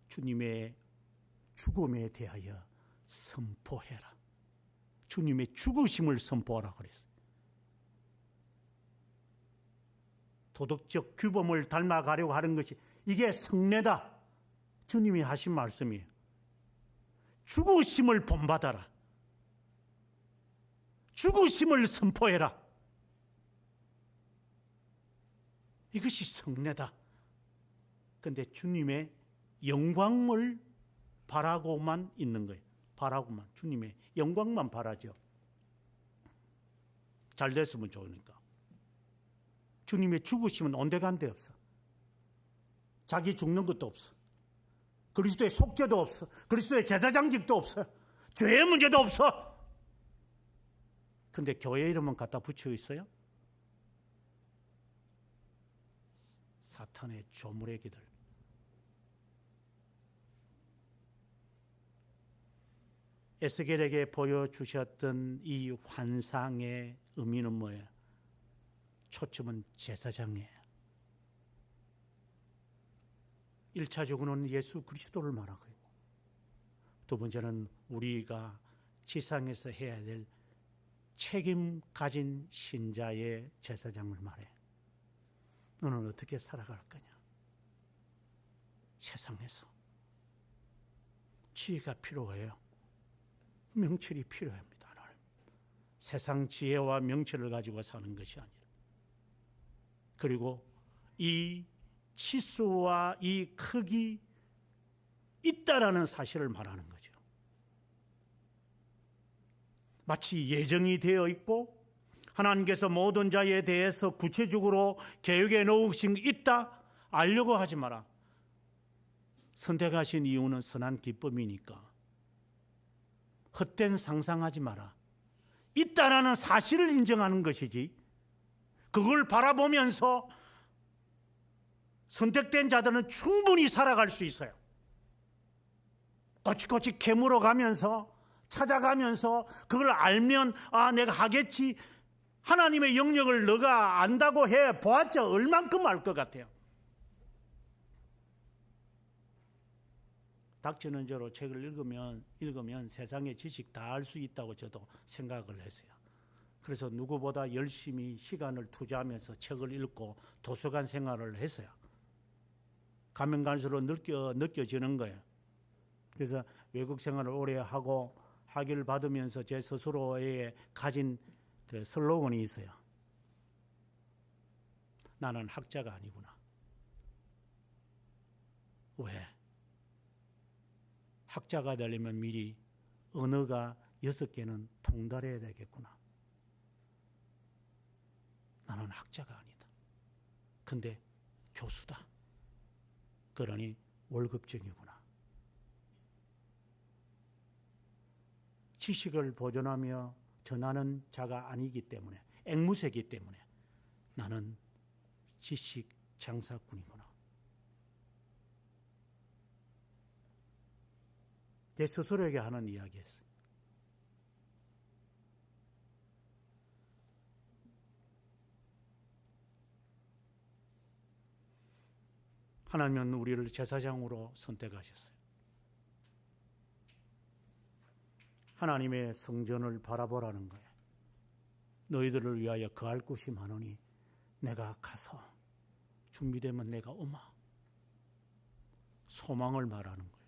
주님의 죽음에 대하여 선포해라. 주님의 죽으심을 선포하라 그랬어요. 도덕적 규범을 닮아가려고 하는 것이 이게 성례다. 주님이 하신 말씀이에요. 죽으심을 본받아라. 죽으심을 선포해라. 이것이 성례다. 그런데 주님의 영광을 바라고만 있는 거예요. 바라고만, 주님의 영광만 바라죠. 잘 됐으면 좋으니까. 주님의 죽으심은 온데간데 없어. 자기 죽는 것도 없어. 그리스도의 속죄도 없어. 그리스도의 제사장직도 없어. 죄의 문제도 없어. 근데 교회 이름은 갖다 붙여 있어요? 사탄의 조물애기들. 에스겔에게 보여주셨던 이 환상의 의미는 뭐예요? 초점은 제사장이에요. 1차적으로는 예수 그리스도를 말하고 있고, 두 번째는 우리가 지상에서 해야 될 책임 가진 신자의 제사장을 말해. 너는 어떻게 살아갈 거냐? 세상에서 지혜가 필요해요. 명철이 필요합니다. 세상 지혜와 명철을 가지고 사는 것이 아니라, 그리고 이 치수와 이 크기 있다라는 사실을 말하는 거죠. 마치 예정이 되어 있고 하나님께서 모든 자에 대해서 구체적으로 계획에 넣으신 게 있다 알려고 하지 마라. 선택하신 이유는 선한 기쁨이니까 헛된 상상하지 마라. 있다라는 사실을 인정하는 것이지, 그걸 바라보면서 선택된 자들은 충분히 살아갈 수 있어요. 꼬치꼬치 캐물어 가면서 찾아가면서 그걸 알면 내가 하겠지, 하나님의 영역을 너가 안다고 해 보았자 얼만큼 알 것 같아요. 닥치는 대로 책을 읽으면 세상의 지식 다 알 수 있다고 저도 생각을 했어요. 그래서 누구보다 열심히 시간을 투자하면서 책을 읽고 도서관 생활을 했어요. 가면 갈수록 느껴지는 거예요. 그래서 외국 생활을 오래 하고 학위를 받으면서 제 스스로에 가진 그 슬로건이 있어요. 나는 학자가 아니구나. 왜? 학자가 되려면 미리 언어가 6개는 통달해야 되겠구나. 나는 학자가 아니다. 근데 교수다. 그러니 월급쟁이구나. 지식을 보존하며 전하는 자가 아니기 때문에, 앵무새이기 때문에 나는 지식 장사꾼이구나. 내 스스로에게 하는 이야기였어요. 하나님은 우리를 제사장으로 선택하셨어요. 하나님의 성전을 바라보라는 거예요. 너희들을 위하여 거할 곳이 많으니 내가 가서 준비되면 내가 오마. 소망을 말하는 거예요.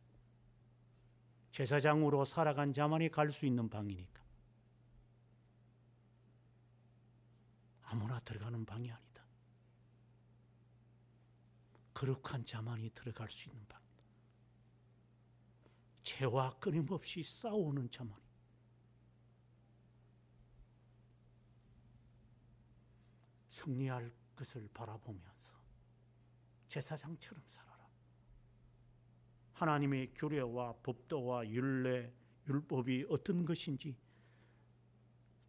제사장으로 살아간 자만이 갈 수 있는 방이니까. 아무나 들어가는 방이 아니다. 거룩한 자만이 들어갈 수 있는 방이다. 죄와 끊임없이 싸우는 자만이. 승리할 것을 바라보면서 제사장처럼 살아라. 하나님의 규례와 법도와 율례, 율법이 어떤 것인지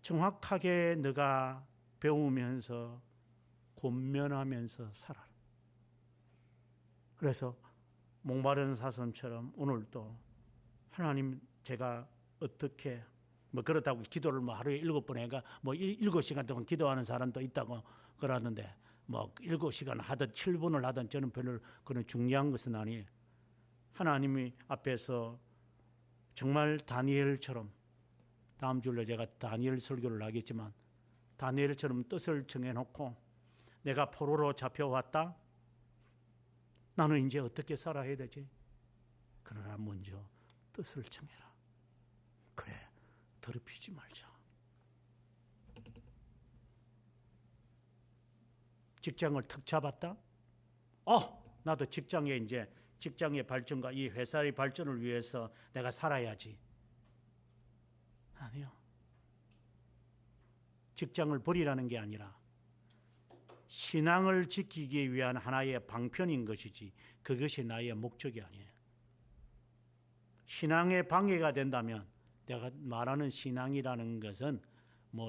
정확하게 너가 배우면서 권면하면서 살아라. 그래서 목마른 사슴처럼 오늘도 하나님 제가 어떻게 그렇다고 기도를 하루에 7번 해가 7시간 동안 기도하는 사람도 있다고 그러는데 7시간 하든 7분을 하든 저는 별로 그런 중요한 것은 아니에요. 하나님이 앞에서 정말 다니엘처럼, 다음 주에 제가 다니엘 설교를 하겠지만 다니엘처럼 뜻을 정해놓고 내가 포로로 잡혀왔다. 나는 이제 어떻게 살아야 되지? 그러나 먼저 뜻을 정해라. 그래, 더럽히지 말자. 직장을 턱 잡았다? 나도 직장의 발전과 이 회사의 발전을 위해서 내가 살아야지. 아니요. 직장을 버리라는 게 아니라 신앙을 지키기 위한 하나의 방편인 것이지 그것이 나의 목적이 아니에요. 신앙의 방해가 된다면 내가 말하는 신앙이라는 것은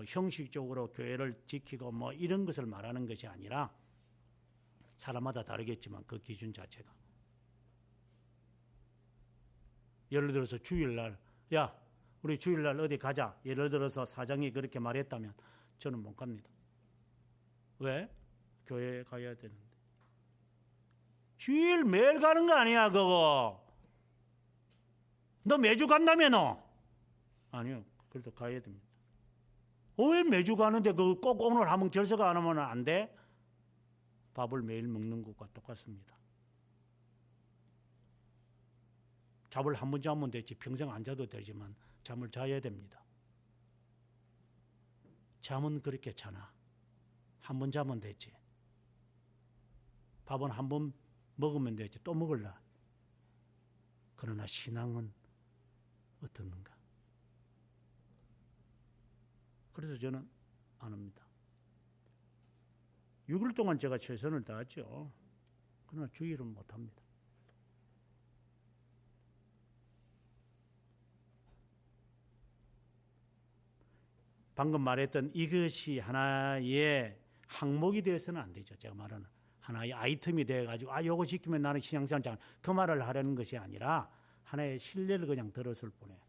형식적으로 교회를 지키고 이런 것을 말하는 것이 아니라 사람마다 다르겠지만 그 기준 자체가 예를 들어서 주일날 우리 주일날 어디 가자. 예를 들어서 사장이 그렇게 말했다면 저는 못 갑니다. 왜? 교회에 가야 되는데. 주일 매일 가는 거 아니야 그거. 너 매주 간다며 너? 아니요. 그래도 가야 됩니다. 왜 매주 가는데 꼭 오늘 하면 결석 안 하면 안 돼? 밥을 매일 먹는 것과 똑같습니다. 잠을 한 번 자면 되지 평생 안 자도 되지만 잠을 자야 됩니다. 잠은 그렇게 자나? 한 번 자면 되지. 밥은 한 번 먹으면 되지 또 먹을라. 그러나 신앙은 어떻는가? 그래서 저는 안 합니다. 6일 동안 제가 최선을 다했죠. 그러나 주일은 못합니다. 방금 말했던 이것이 하나의 항목이 되어서는 안 되죠. 제가 말하는 하나의 아이템이 되어가지고 요거 지키면 나는 신앙생활 잘 그 말을 하려는 것이 아니라 하나의 신뢰를 그냥 들었을 뿐이에요.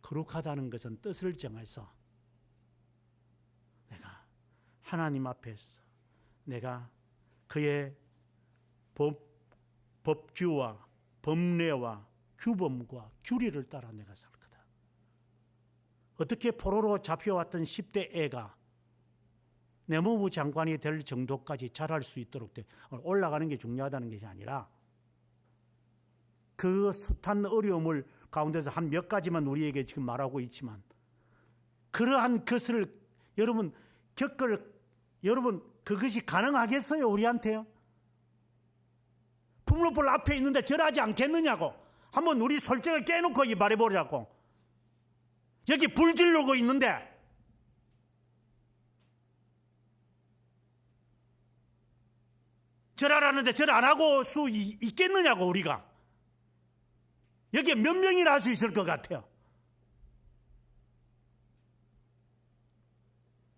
거룩하다는 것은 뜻을 정해서 하나님 앞에서 내가 그의 법규와 법례와 규범과 규리를 따라 내가 살 거다. 어떻게 포로로 잡혀왔던 10대 애가 내무부 장관이 될 정도까지 자랄 수 있도록 올라가는 게 중요하다는 것이 아니라 그 숱한 어려움을 가운데서 한 몇 가지만 우리에게 지금 말하고 있지만 그러한 것을 여러분 그것이 가능하겠어요? 우리한테요? 풍로불 앞에 있는데 절하지 않겠느냐고. 한번 우리 솔직하게 깨놓고 말해보자고. 여기 불 지르고 있는데 절하라는데 절 안 하고 수 있겠느냐고. 우리가 여기에 몇 명이나 할 수 있을 것 같아요.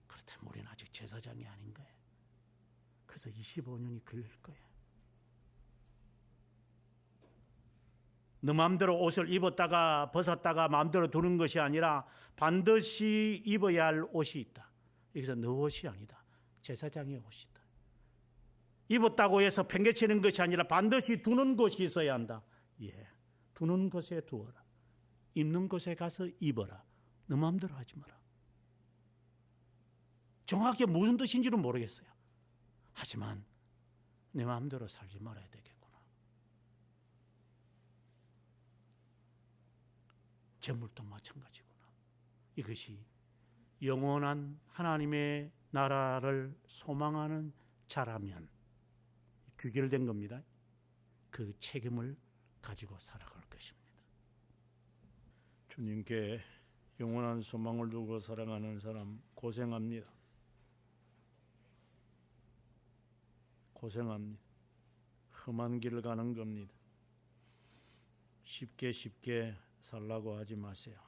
그렇다면 우리는 아직 제사장이 아닌 거예요. 그래서 25년이 걸릴 거예요. 너 마음대로 옷을 입었다가 벗었다가 마음대로 두는 것이 아니라 반드시 입어야 할 옷이 있다. 여기서 너 옷이 아니다. 제사장의 옷이다. 입었다고 해서 팽개치는 것이 아니라 반드시 두는 곳이 있어야 한다. 예, 두는 곳에 두어라. 입는 곳에 가서 입어라. 너 마음대로 하지 마라. 정확히 무슨 뜻인지는 모르겠어요. 하지만 내 마음대로 살지 말아야 되겠구나. 재물도 마찬가지구나. 이것이 영원한 하나님의 나라를 소망하는 자라면 귀결된 겁니다. 그 책임을 가지고 살아갈 것입니다. 주님께 영원한 소망을 두고 사랑하는 사람 고생합니다. 고생합니다. 험한 길을 가는 겁니다. 쉽게 살라고 하지 마세요.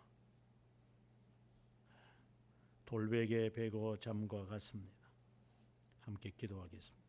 돌베개 베고 잠과 같습니다. 함께 기도하겠습니다.